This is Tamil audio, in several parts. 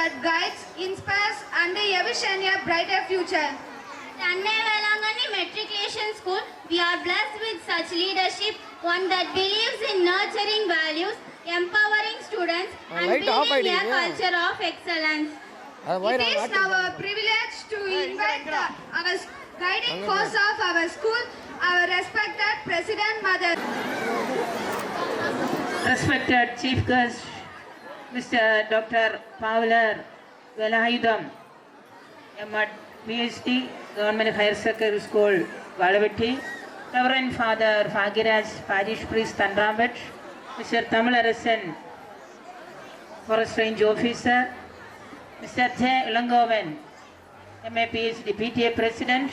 that guides, inspires and envision a brighter future. At Annai Velangani Matriculation School, we are blessed with such leadership, one that believes in nurturing values, empowering students and building a culture of excellence. It is our privilege to invite our guiding force of our school, our respected President Mother. Respected Chief Guest, Mr. Dr. Pavler Velayudam, M.Ed. PhD, Government Higher Secondary School, Valavetti, Reverend Father Fagiraj, Parish Priest Thanrampet, Mr. Tamilarasan, Forest Range Officer, Mr. J. Ilangovan, M.A. PhD, PTA President,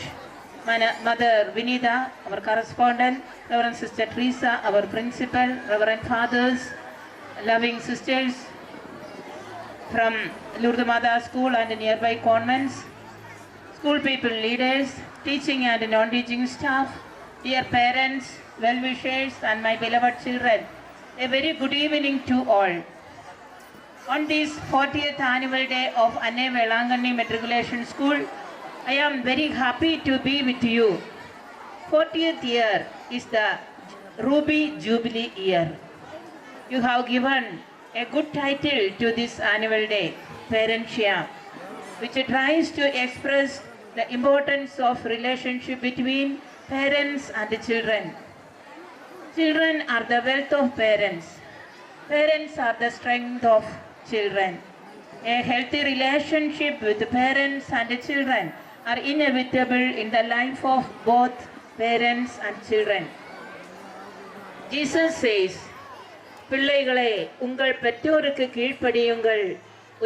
my Mother Vinita, our correspondent, Reverend Sister Teresa, our principal, Reverend Fathers, loving sisters from Lourdes Mada School and nearby convents, school people, leaders, teaching and non-teaching staff, dear parents, well-wishers and my beloved children, a very good evening to all. On this 40th annual day of Annai Velangani Matriculation School, I am very happy to be with you. 40th year is the Ruby Jubilee year. You have given a good title to this annual day, Parentia, which tries to express the importance of relationship between parents and children. Children are the wealth of parents. Parents are the strength of children. A healthy relationship with parents and children are inevitable in the life of both parents and children. Jesus says, பிள்ளைகளே உங்கள் பெற்றோருக்கு கீழ்ப்படியுங்கள்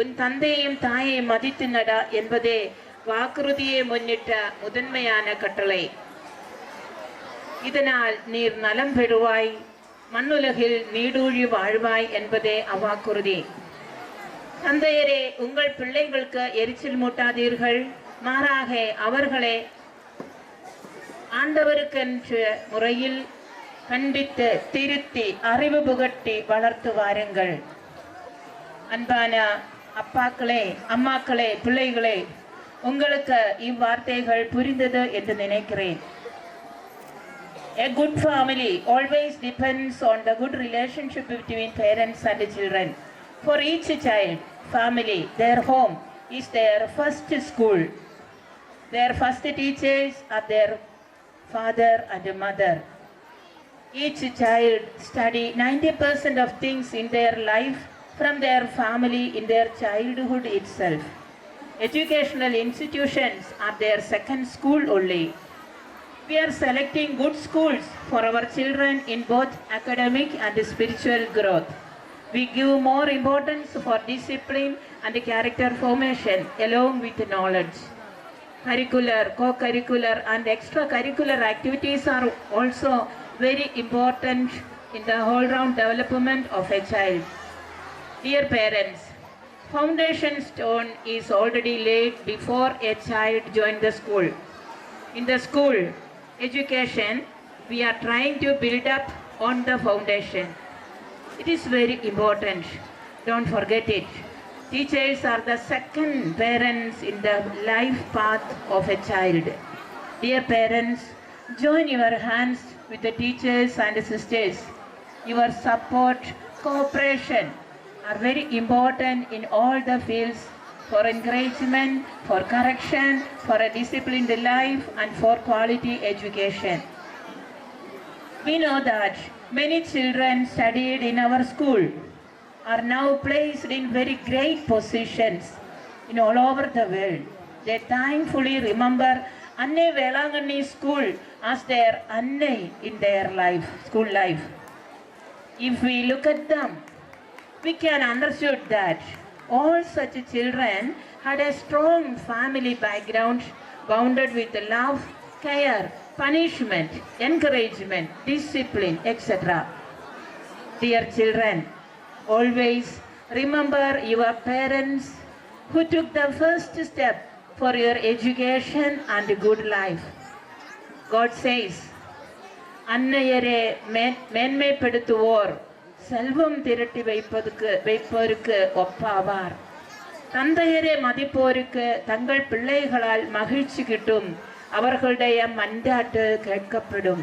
உன் தந்தையும் தாயை மதித்து நட என்பதே வாக்குறுதியை முன்னிட்ட முதன்மையான கட்டளை. இதனால் நீர் நலம் பெறுவாய் மண்ணுலகில் நீடூழி வாழ்வாய் என்பதே அவ்வாக்குறுதி. தந்தையரே உங்கள் பிள்ளைகளுக்கு எரிச்சல் மூட்டாதீர்கள், மாறாக அவர்களை ஆண்டவருக்கென்ற முறையில் கண்டித்து திருத்தி அறிவு புகட்டி வளர்த்து வாருங்கள். அன்பான அப்பாக்களே அம்மாக்களே பிள்ளைகளே, உங்களுக்கு இவ்வார்த்தைகள் புரிந்தது என்று நினைக்கிறேன். A good family always depends on the good relationship between parents and children. For each child, family, their home is their first school. Their first teachers are their father and mother. Each child study 90% of things in their life from their family in their childhood itself. Educational institutions are their second school only. We are selecting good schools for our children in both academic and spiritual growth. We give more importance for discipline and character formation along with knowledge. Curricular, co-curricular and extracurricular activities are also very important in the whole-round development of a child. Dear parents, foundation stone is already laid before a child joins the school. In the school education, we are trying to build up on the foundation. It is very important. Don't forget it. Teachers are the second parents in the life path of a child. Dear parents, join your hands with the teachers and sisters. Your support, cooperation are very important in all the fields for encouragement, for correction, for a disciplined life and for quality education. We know that many children studied in our school are now placed in very great positions in all over the world. They thankfully remember Anne Velangani school as their Anne in their life, school life. If we look at them, we can understand that all such children had a strong family background bounded with love, care, punishment, encouragement, discipline, etc. Dear children, always remember your parents who took the first step for your education and good life. God says, அன்னையரே மேன்மைப்படுத்துவோர் செல்வம் திரட்டி வைப்போருக்கு ஒப்பாவார். தந்தையரே மதிப்போருக்கு தங்கள் பிள்ளைகளால் மகிழ்ச்சி கிட்டும், அவர்களுடைய மன்றாட்டு கேட்கப்படும்.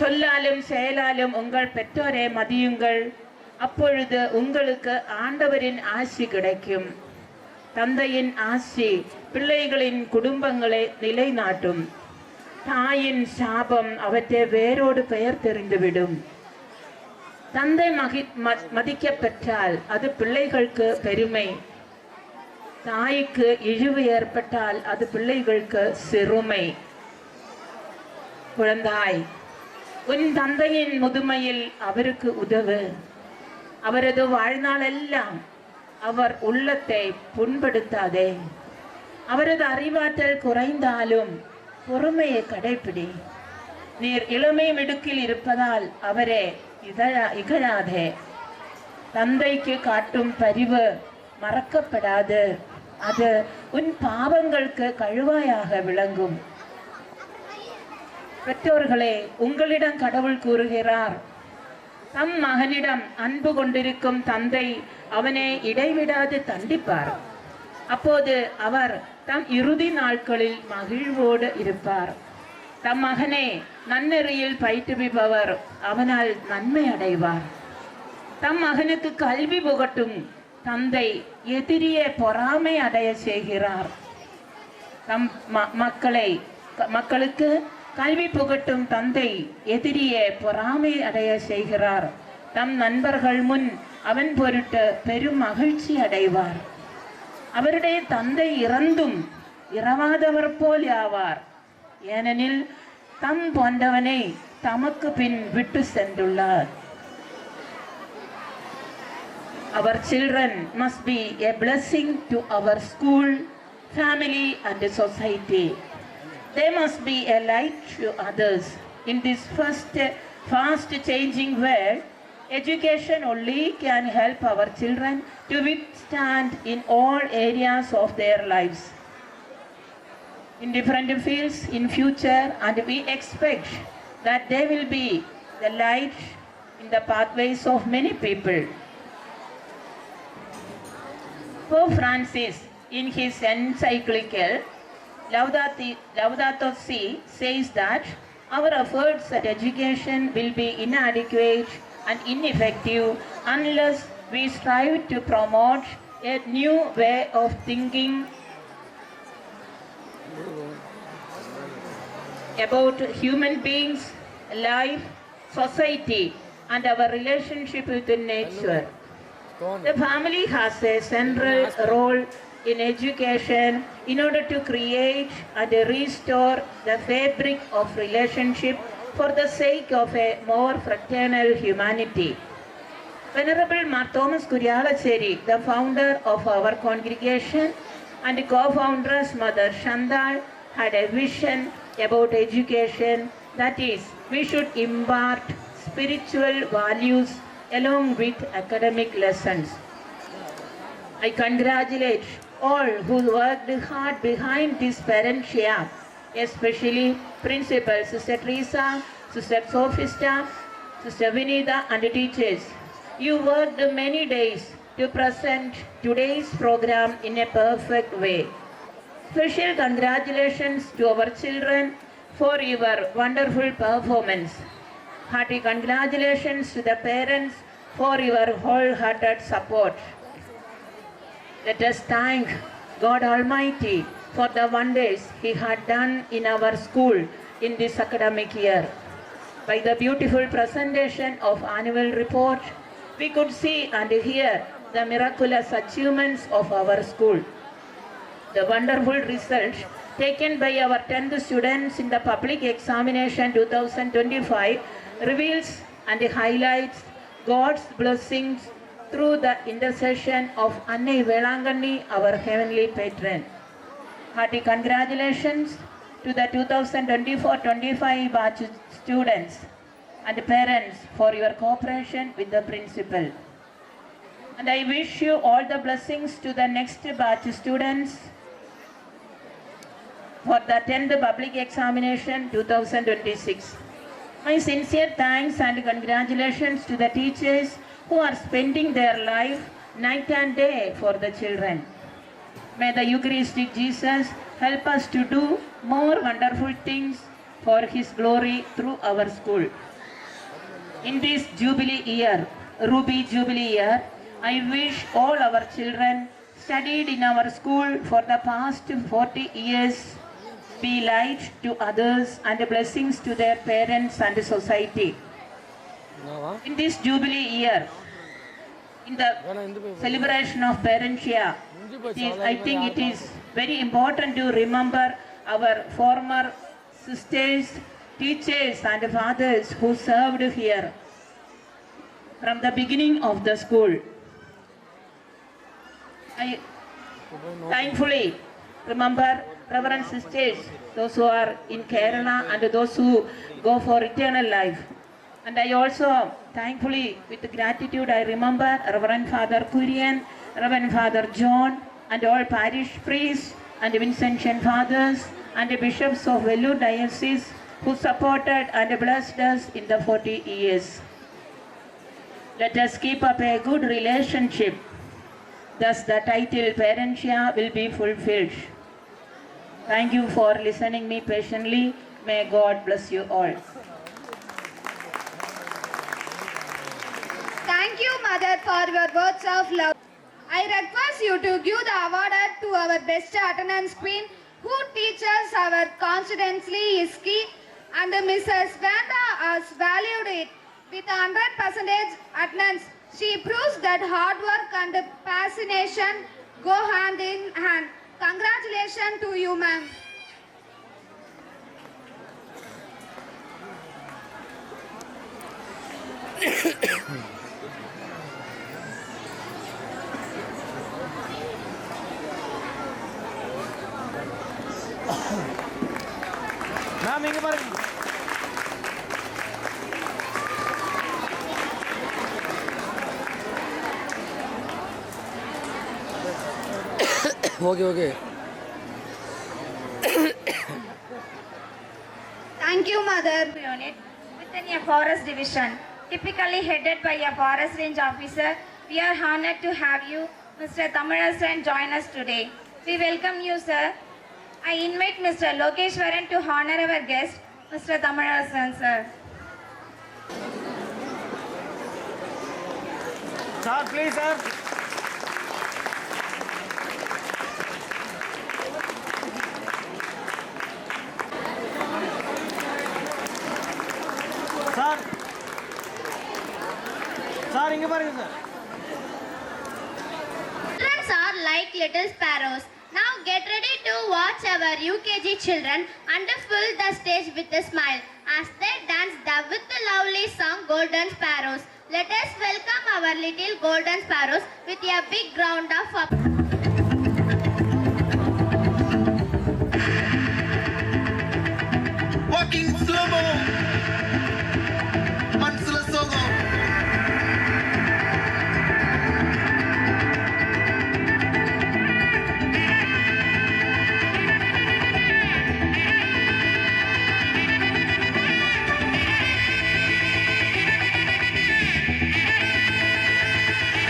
சொல்லாலும் செயலாலும் உங்கள் பெற்றோரை மதியுங்கள், அப்பொழுது உங்களுக்கு ஆண்டவரின் ஆசி கிடைக்கும். தந்தையின் ஆசி பிள்ளைகளின் குடும்பங்களை நிலைநாட்டும். தாயின் சாபம் அவற்றை வேரோடு பெயர் தெரிந்துவிடும். தந்தை மதிக்கப்பெற்றால் அது பிள்ளைகளுக்கு பெருமை. தாய்க்கு இழிவு ஏற்பட்டால் அது பிள்ளைகளுக்கு சிறுமை. குழந்தாய், உன் தந்தையின் முதுமையில் அவருக்கு உதவு. அவரது வாழ்நாளெல்லாம் அவர் உள்ளத்தை புண்படுத்தாதே. அவரது அறிவாற்றல் குறைந்தாலும் பொறுமையை கடைப்பிடி. நீர் இளமை மிடுக்கில் இருப்பதால் அவரே இகழாதே. தந்தைக்கு காட்டும் பரிவு மறக்கப்படாது. அது உன் பாவங்களுக்கு கழுவாயாக விளங்கும். பெற்றோர்களே, உங்களிடம் கடவுள் கூறுகிறார், தம் மகனிடம் அன்பு கொண்டிருக்கும் தந்தை அவனை இடைவிடாது தண்டிப்பார். அப்போது அவர் தம் இறுதி நாட்களில் மகிழ்வோடு இருப்பார். தம் மகனே நன்னெறியில் பயிற்றுவிப்பவர் அவனால் நன்மை அடைவார். தம் மகனுக்கு கல்வி புகட்டும் தந்தை எதிரியே பொறாமை அடைய செய்கிறார். தம் மக்களுக்கு கல்வி புகட்டும் தந்தை எதிரியே பொறாமை அடைய செய்கிறார். தம் நண்பர்கள் முன் அவன் பொருட்டு பெரும் மகிழ்ச்சி அடைவார். அவருடைய தந்தை இறந்தும் இறவாதவர் போல் ஆவார். ஏனெனில் தம் போன்றவனை தமக்கு பின் விட்டு சென்றுள்ளார். Our children must be a blessing to our school, family and society. They must be a light to others. In this fast changing world, education only can help our children to withstand in all areas of their lives, in different fields in future, and we expect that they will be the light in the pathways of many people. Pope Francis, in his encyclical Laudato Si, says that our efforts at education will be inadequate and ineffective unless we strive to promote a new way of thinking about human beings, life, society, and our relationship with nature. The family has a central role in education in order to create and restore the fabric of relationship for the sake of a more fraternal humanity. Venerable Mar Thomas Kurialacheri, the founder of our congregation and co-founder's mother Shandal, had a vision about education, that is, we should impart spiritual values along with academic lessons. I congratulate all who worked hard behind this parentia, especially Principal Sister Teresa, Sister Sophista, Sister Vinita and teachers. You worked many days to present today's program in a perfect way. Special congratulations to our children for your wonderful performance. Hearty congratulations to the parents for your wholehearted support. Let us thank God Almighty for the wonders He had done in our school in this academic year. By the beautiful presentation of annual report, we could see and hear the miraculous achievements of our school. The wonderful results taken by our 10th students in the public examination 2025 reveals and highlights God's blessings through the intercession of Annai Velanganni, our heavenly patron. Hearty congratulations to the 2024-25 batch students and parents for your cooperation with the principal. And I wish you all the blessings to the next batch students for the 10th public examination 2026. My sincere thanks and congratulations to the teachers who are spending their life night and day for the children. May the Eucharistic Jesus help us to do more wonderful things for His glory through our school. In this Jubilee year, Ruby Jubilee year, I wish all our children studied in our school for the past 40 years be light to others and blessings to their parents and society. In this Jubilee year, in the celebration of parentia, I think it is very important to remember our former sisters, teachers and fathers who served here from the beginning of the school. I thankfully remember Reverend sisters, those who are in Kerala and those who go for eternal life. And I also thankfully, with gratitude, I remember Reverend Father Kurian, Reverend Father John, and all parish priests and Vincentian fathers and the bishops of Vellore Diocese who supported and blessed us in the 40 years. Let us keep up a good relationship. Thus the title Parentia will be fulfilled. Thank you for listening me patiently. May God bless you all. Thank you, Mother, for your words of love. I request you to give the award to our best attendance queen who teaches our constantly is key, and Mrs. Vanda has valued it with 100% attendance. She proves that hard work and fascination go hand in hand. Congratulations to you, ma'am. Ma'am, inga பாருங்க. Okay. Thank you, Mother. Unit within a forest division, typically headed by a forest range officer. We are honored to have you, Mr. Thamarasan, join us today. We welcome you, sir. I invite Mr. Lokeshwaran to honor our guest, Mr. Thamarasan, sir. Sir, please, sir. Sir, like little sparrows. Now get ready to watch our UKG children and fill the stage with a smile as they dance with the lovely song Golden Sparrows. Let us welcome our little golden sparrows with a big round of applause. Walking slow-mo, Mansula Sogo.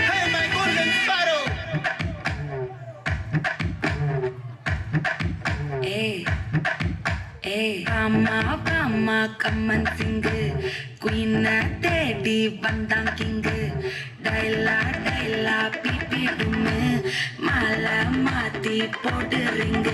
Hey, my golden sparrow. Hey. Bama, come and sing. Queen Teddy Bandang King. Daila, pipi dume. Mala mati pod ring.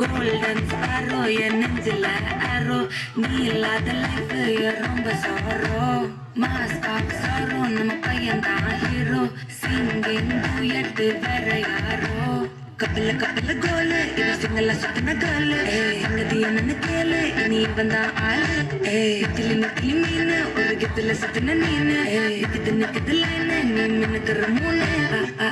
Golden sparrow, nengila arrow. Nila the life, romba sorrow. Mask of sorrow, namakayanda hero. Singing duet, very arrow. Kapila gole, iba singala sutana gale. Ngadiya na nakele, ini banda ale. Tili mina, oru gitila sutana nina. Kitana kitilana, ni mina karamune.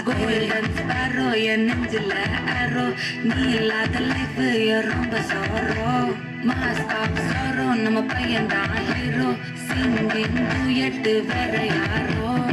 Golden sparrow, nengila arrow. Nila the life, romba sorrow. Mask of sorrow, namakayanda hero. Singing duet, very arrow.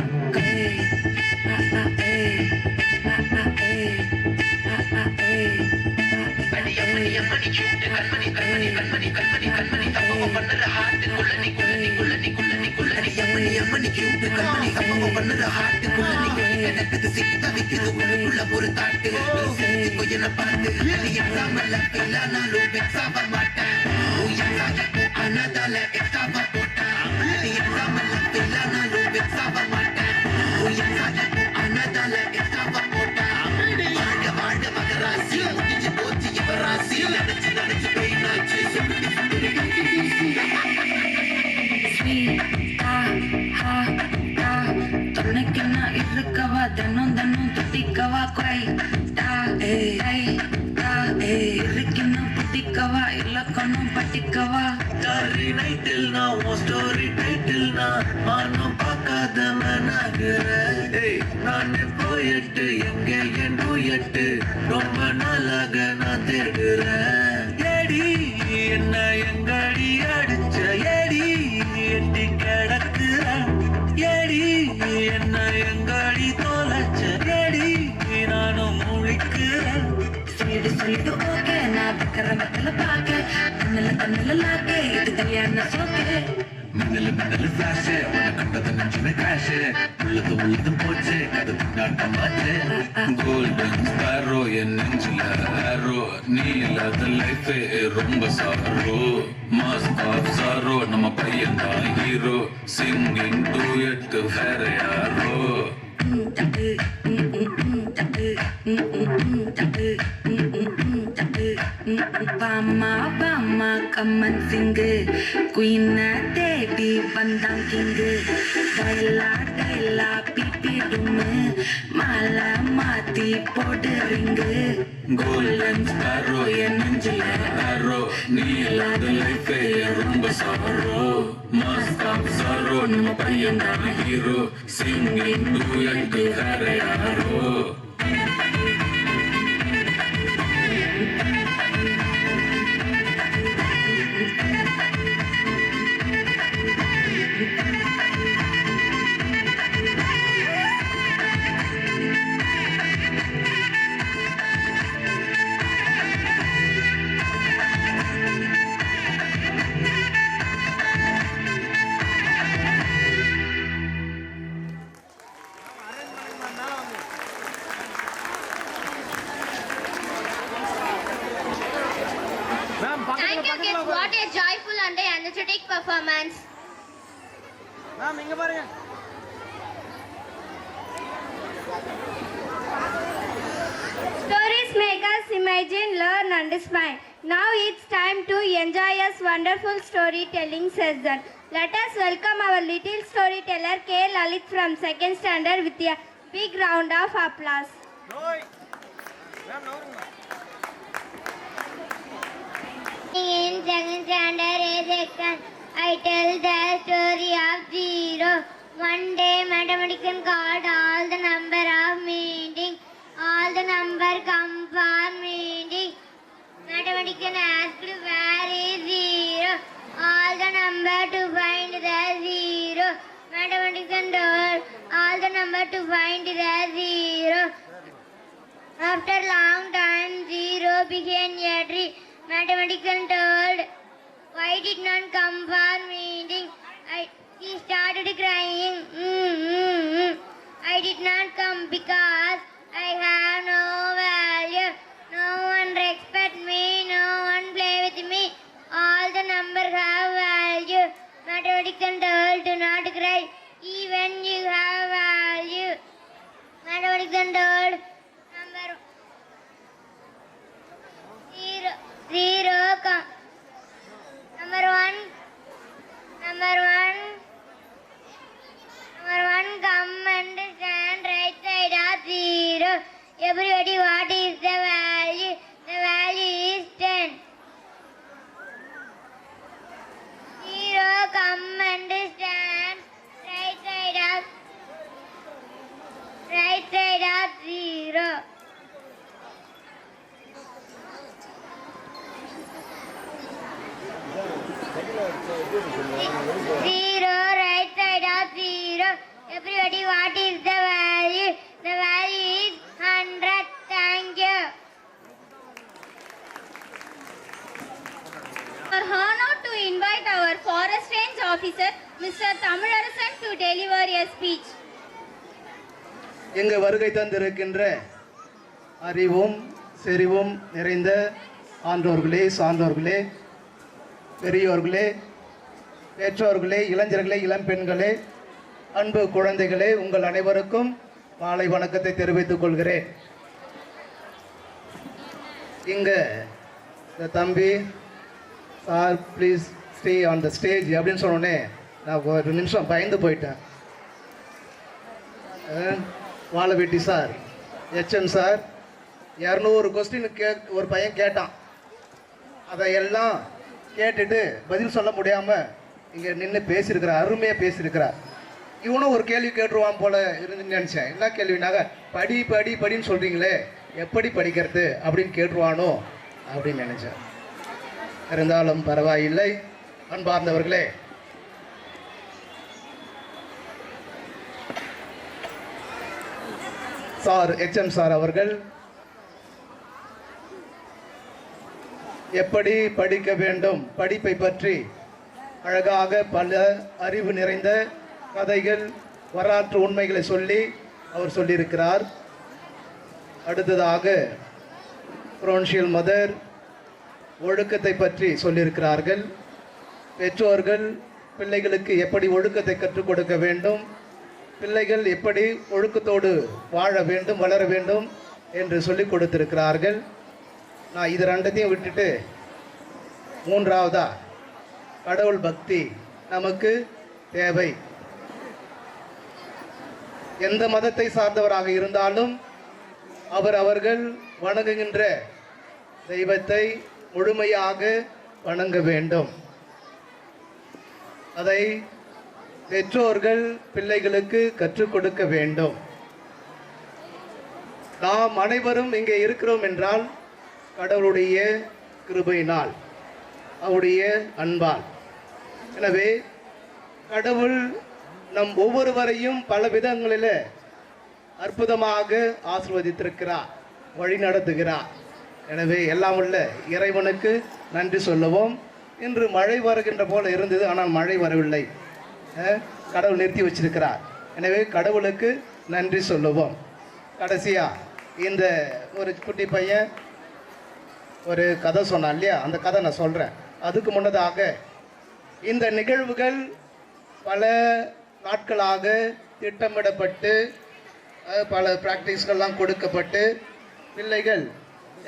Danon tutikawa kwai ta irikina putikawa ilakano patikawa Starry night till now, story title na mano pakada managura. Hey, nane poet enge duet romba nalaga na thedura. Yedi enna engadi adicha yedi etti kadakura. Yedi enna engadi tolacha yedi nanu mulikura. Solido okay, na bakarambatala pake. Kannala lake, idu kalyana soke. மின்னல் ஃபிளாஷ் உனக்கு நெஞ்சுமே கிராஷ் உள்ளது போச்சு கதை பின்னாட்டம் மாச்சு கோல்டன் ஸ்பாரோ என் நெஞ்சில ஆரோ நீ இல்லாத லைஃப் ரொம்ப சாரோ மாஸ்க் ஆஃப் சாரோ நம்ம பையன் தான் ஹீரோ சிங்கிங் டூயட் வேற யாரோ Bama, come and sing. Queen Teddy Bandang King. Daila, pipi dume. Mala mati pod ring. Golden sparrow nengila arrow நீ இல்லாத லைஃப் ரொம்ப சாரோ மாஸ்க் ஆஃப் சாரோ நம்ம பையன் தான் ஹீரோ சிங்கிங் டூயட் வேற யாரோ Thank you kids, what a joyful and energetic performance. Ma'am இங்க பாருங்க. Stories make us imagine, learn and smile. Now it's time to enjoy a wonderful storytelling session. Let us welcome our little storyteller K. Lalit from 2nd standard with a big round of applause. Roy. 10. I tell the story of zero. One day mathematician called all the number of meeting. All the number come for meeting. Mathematician asked where is zero. All the number to find the zero. Mathematician told all the number to find the zero. After long time, zero became a tree. Mathematician told, why did not come for meeting? He started crying. I did not come because I have no value. No one respect me. No one play with me. All the numbers have value. Mathematician told, do not cry. Even you have value. Mathematician told, zero come. Number one come and stand right side of zero. Everybody, what is the value? The value is 10. Zero come and stand right side of zero. Zero, right side of zero. Everybody, what is the value? The value is 100. Thank you. Our honor to invite our Forest Range Officer, Mr. Tamilarasan, to deliver a speech. இங்கு வருகை தந்திருக்கின்ற அறிவும் செறிவும் நிறைந்த ஆன்றோர்களே, சான்றோர்களே, பெரியோர்களே, பெற்றோர்களே, இளைஞர்களே, இளம்பெண்களே, அன்பு குழந்தைகளே, உங்கள் அனைவருக்கும் மாலை வணக்கத்தை தெரிவித்துக் கொள்கிறேன். இங்கே இந்த தம்பி sir please stay on the stage அப்படின்னு சொன்னோடனே நான் ஒரு நிமிஷம் பயந்து போயிட்டேன். வாழவெட்டி சார், HM சார் 200 கொஸ்டின் ஒரு பையன் கேட்டான். அதையெல்லாம் கேட்டுட்டு பதில் சொல்ல முடியாமல் இங்கே நின்று பேசியிருக்கிறார், அருமையாக பேசியிருக்கிறார். இவனும் ஒரு கேள்வி கேட்டுருவான் போல இருந்துன்னு நினச்சேன். என்ன கேள்வினாக்க படி படி படின்னு சொல்கிறீங்களே, எப்படி படிக்கிறது அப்படின்னு கேட்டுருவானோ அப்படின்னு நினச்சேன். இருந்தாலும் பரவாயில்லை. அன்பார்ந்தவர்களே, சார் HM சார் அவர்கள் எப்படி படிக்க வேண்டும், படிப்பை பற்றி அழகாக பல அறிவு நிறைந்த கதைகள், வரலாற்று உண்மைகளை சொல்லி அவர் சொல்லியிருக்கிறார். அடுத்ததாக புரோன்ஷியல் மதர் ஒழுக்கத்தை பற்றி சொல்லியிருக்கிறார்கள். பெற்றோர்கள் பிள்ளைகளுக்கு எப்படி ஒழுக்கத்தை கற்றுக் கொடுக்க வேண்டும், பிள்ளைகள் எப்படி ஒழுக்கத்தோடு வாழ வேண்டும், வளர வேண்டும் என்று சொல்லிக் கொடுத்திருக்கிறார்கள். நான் இது ரெண்டத்தையும் விட்டுட்டு மூன்றாவதா கடவுள் பக்தி நமக்கு தேவை. எந்த மதத்தை சார்ந்தவராக இருந்தாலும் அவர்கள் வணங்குகின்ற தெய்வத்தை முழுமையாக வணங்க வேண்டும். அதை பெற்றோர்கள் பிள்ளைகளுக்கு கற்றுக் கொடுக்க வேண்டும். நாம் அனைவரும் இங்கே இருக்கிறோம் என்றால் கடவுளுடைய கிருபையினால், அவருடைய அன்பால். எனவே கடவுள் நம் ஒவ்வொருவரையும் பல விதங்களில் அற்புதமாக ஆசீர்வதித்திருக்கிறார், வழி நடத்துகிறார். எனவே எல்லாம் உள்ள இறைவனுக்கு நன்றி சொல்லுவோம். இன்று மழை வருகின்ற போல இருந்தது, ஆனால் மழை வரவில்லை, கடவுள் நிறுத்தி வச்சிருக்கிறார். எனவே கடவுளுக்கு நன்றி சொல்லுவோம். கடைசியாக இந்த ஒரு குட்டி பையன் ஒரு கதை சொன்னான் இல்லையா, அந்த கதை நான் சொல்கிறேன். அதுக்கு முன்னதாக இந்த நிகழ்வுகள் பல நாட்களாக திட்டமிடப்பட்டு பல ப்ராக்டிஸ்கள்லாம் கொடுக்கப்பட்டு பிள்ளைகள்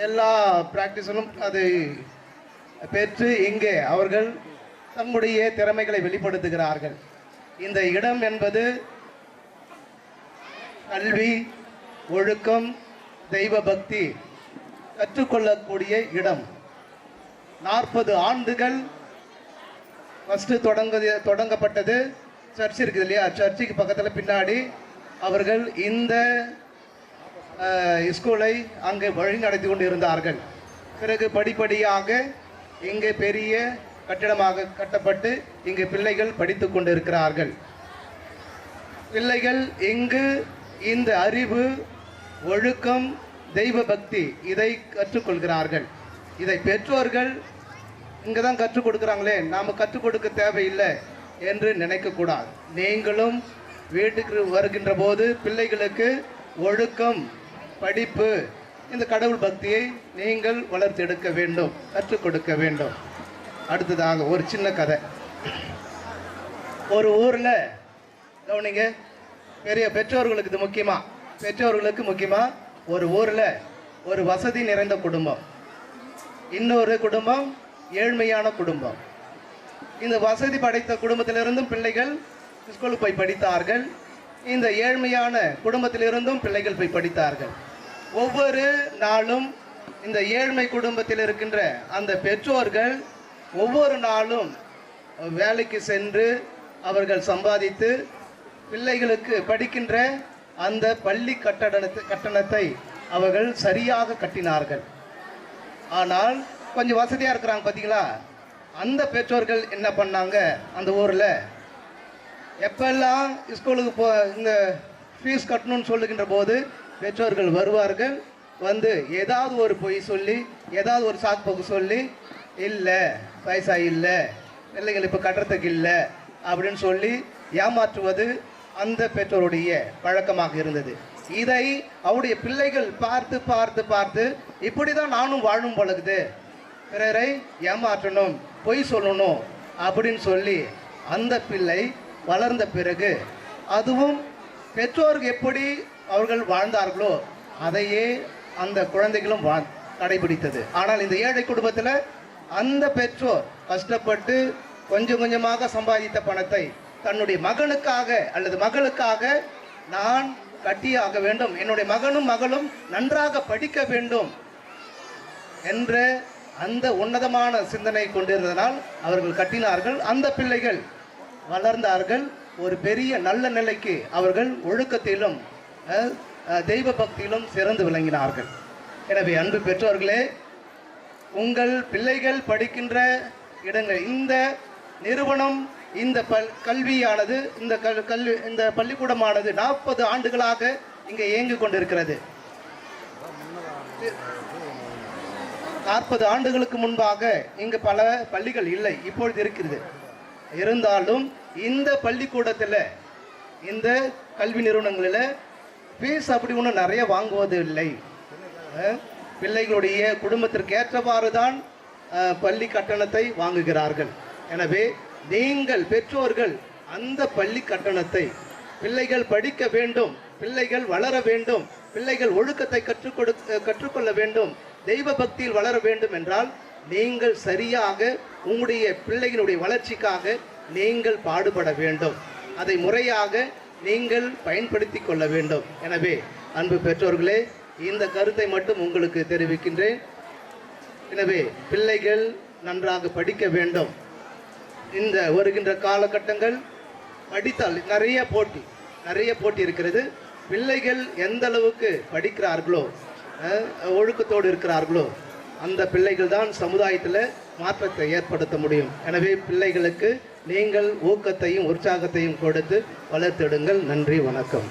எல்லா ப்ராக்டிஸிலும் அதை பெற்று இங்கே அவர்கள் தம்முடைய திறமைகளை வெளிப்படுத்துகிறார்கள். இந்த இடம் என்பது கல்வி, ஒழுக்கம், தெய்வ பக்தி கற்றுக்கொள்ளக்கூடிய இடம். 40 ஆண்டுகள் ஃபஸ்ட்டு தொடங்கப்பட்டது சர்ச் இருக்குது இல்லையா, சர்ச்சுக்கு பக்கத்தில் பின்னாடி அவர்கள் இந்த ஸ்கூலை அங்கே வழி நடத்தி கொண்டு இருந்தார்கள். பிறகு படிப்படியாக இங்கே பெரிய கட்டிடமாக கட்டப்பட்டு இங்கு பிள்ளைகள் படித்து கொண்டு இருக்கிறார்கள். பிள்ளைகள் இங்கு இந்த அறிவு, ஒழுக்கம், தெய்வ பக்தி இதை கற்றுக்கொள்கிறார்கள். இதை பெற்றோர்கள் இங்கே தான் கற்றுக் கொடுக்குறாங்களே, நாம் கற்றுக் கொடுக்க தேவையில்லை என்று நினைக்கக்கூடாது. நீங்களும் வீட்டுக்கு வருகின்ற போது பிள்ளைகளுக்கு ஒழுக்கம், படிப்பு, இந்த கடவுள் பக்தியை நீங்கள் வளர்த்தெடுக்க வேண்டும், கற்றுக் கொடுக்க வேண்டும். அடுத்ததாக ஒரு சின்ன கதை. ஒரு ஊரில் கவனிங்க, பெரிய பெற்றோர்களுக்கு இது பெற்றோர்களுக்கு முக்கியமாக ஒரு ஊரில் ஒரு வசதி நிறைந்த குடும்பம், இன்னொரு குடும்பம் ஏழ்மையான குடும்பம். இந்த வசதி படைத்த குடும்பத்திலிருந்தும் பிள்ளைகள் ஸ்கூலுக்கு போய் படித்தார்கள். இந்த ஏழ்மையான குடும்பத்திலிருந்தும் பிள்ளைகள் போய் படித்தார்கள். ஒவ்வொரு நாளும் இந்த ஏழ்மை குடும்பத்தில் இருக்கின்ற அந்த பெற்றோர்கள் ஒவ்வொரு நாளும் வேலைக்கு சென்று அவர்கள் சம்பாதித்து பிள்ளைகளுக்கு படிக்கின்ற அந்த பள்ளி கட்டணத்தை அவர்கள் சரியாக கட்டினார்கள். ஆனால் கொஞ்சம் வசதியாக இருக்கிறாங்க பார்த்தீங்களா, அந்த பெற்றோர்கள் என்ன பண்ணாங்க, அந்த ஊரில் எப்பெல்லாம் ஸ்கூலுக்கு இந்த ஃபீஸ் கட்டணும்னு சொல்லுகின்ற போது பெற்றோர்கள் வருவார்கள். வந்து ஏதாவது ஒரு பொய் சொல்லி, ஏதாவது ஒரு சாக்கு சொல்லி, இல்லை பைசா இல்லை, பிள்ளைகள் இப்போ கட்டுறதுக்கு இல்லை அப்படின்னு சொல்லி ஏமாற்றுவது அந்த பெற்றோருடைய பழக்கமாக இருந்தது. இதை அவருடைய பிள்ளைகள் பார்த்து பார்த்து பார்த்து இப்படி தான் நானும் வாழும் பழகுது, பிறரை ஏமாற்றணும், பொய் சொல்லணும் அப்படின்னு சொல்லி அந்த பிள்ளை வளர்ந்த பிறகு அதுவும் பெற்றோர்கள் எப்படி அவர்கள் வாழ்ந்தார்களோ அதையே அந்த குழந்தைகளும் கடைபிடித்தது. ஆனால் இந்த ஏழை குடும்பத்தில் அந்த பெற்றோர் கஷ்டப்பட்டு கொஞ்சம் கொஞ்சமாக சம்பாதித்த பணத்தை தன்னுடைய மகனுக்காக அல்லது மகளுக்காக நான் கட்டியாக வேண்டும், என்னுடைய மகனும் மகளும் நன்றாக படிக்க வேண்டும் என்ற அந்த உன்னதமான சிந்தனை கொண்டிருந்ததனால் அவர்கள் கட்டினார்கள். அந்த பிள்ளைகள் வளர்ந்தார்கள், ஒரு பெரிய நல்ல நிலைக்கு அவர்கள் ஒழுக்கத்திலும் தெய்வ பக்தியிலும் சிறந்து விளங்கினார்கள். எனவே அன்பு பெற்றோர்களே, உங்கள் பிள்ளைகள் படிக்கின்ற இடங்கள், இந்த நிறுவனம், இந்த கல்வியானது, இந்த பள்ளிக்கூடமானது 40 ஆண்டுகளாக இங்கே இயங்கிக் கொண்டிருக்கிறது. 40 ஆண்டுகளுக்கு முன்பாக இங்கு பல பள்ளிகள் இல்லை, இப்பொழுது இருக்கிறது. இருந்தாலும் இந்த பள்ளிக்கூடத்தில், இந்த கல்வி நிறுவனங்களில் ஃபீஸ் அப்படி ஒன்றும் நிறைய வாங்குவது இல்லை. பிள்ளைகளுடைய குடும்பத்திற்கு ஏற்றவாறு தான் பள்ளி கட்டணத்தை வாங்குகிறார்கள். எனவே நீங்கள் பெற்றோர்கள் அந்த பள்ளி கட்டணத்தை, பிள்ளைகள் படிக்க வேண்டும், பிள்ளைகள் வளர வேண்டும், பிள்ளைகள் ஒழுக்கத்தை கற்றுக்கொள்ள வேண்டும், தெய்வ பக்தியில் வளர வேண்டும் என்றால் நீங்கள் சரியாக உங்களுடைய பிள்ளைகளுடைய வளர்ச்சிக்காக நீங்கள் பாடுபட வேண்டும். அதை முறையாக நீங்கள் பயன்படுத்தி கொள்ள வேண்டும். எனவே அன்பு பெற்றோர்களே, இந்த கருத்தை மட்டும் உங்களுக்கு தெரிவிக்கின்றேன். எனவே பிள்ளைகள் நன்றாக படிக்க வேண்டும். இந்த வருகின்ற காலகட்டங்கள் படித்தால் நிறைய போட்டி இருக்கிறது. பிள்ளைகள் எந்த அளவுக்கு படிக்கிறார்களோ, ஒழுக்கத்தோடு இருக்கிறார்களோ, அந்த பிள்ளைகள் தான் சமுதாயத்தில் மாற்றத்தை ஏற்படுத்த முடியும். எனவே பிள்ளைகளுக்கு நீங்கள் ஊக்கத்தையும் உற்சாகத்தையும் கொடுத்து வளர்த்திடுங்கள். நன்றி, வணக்கம்.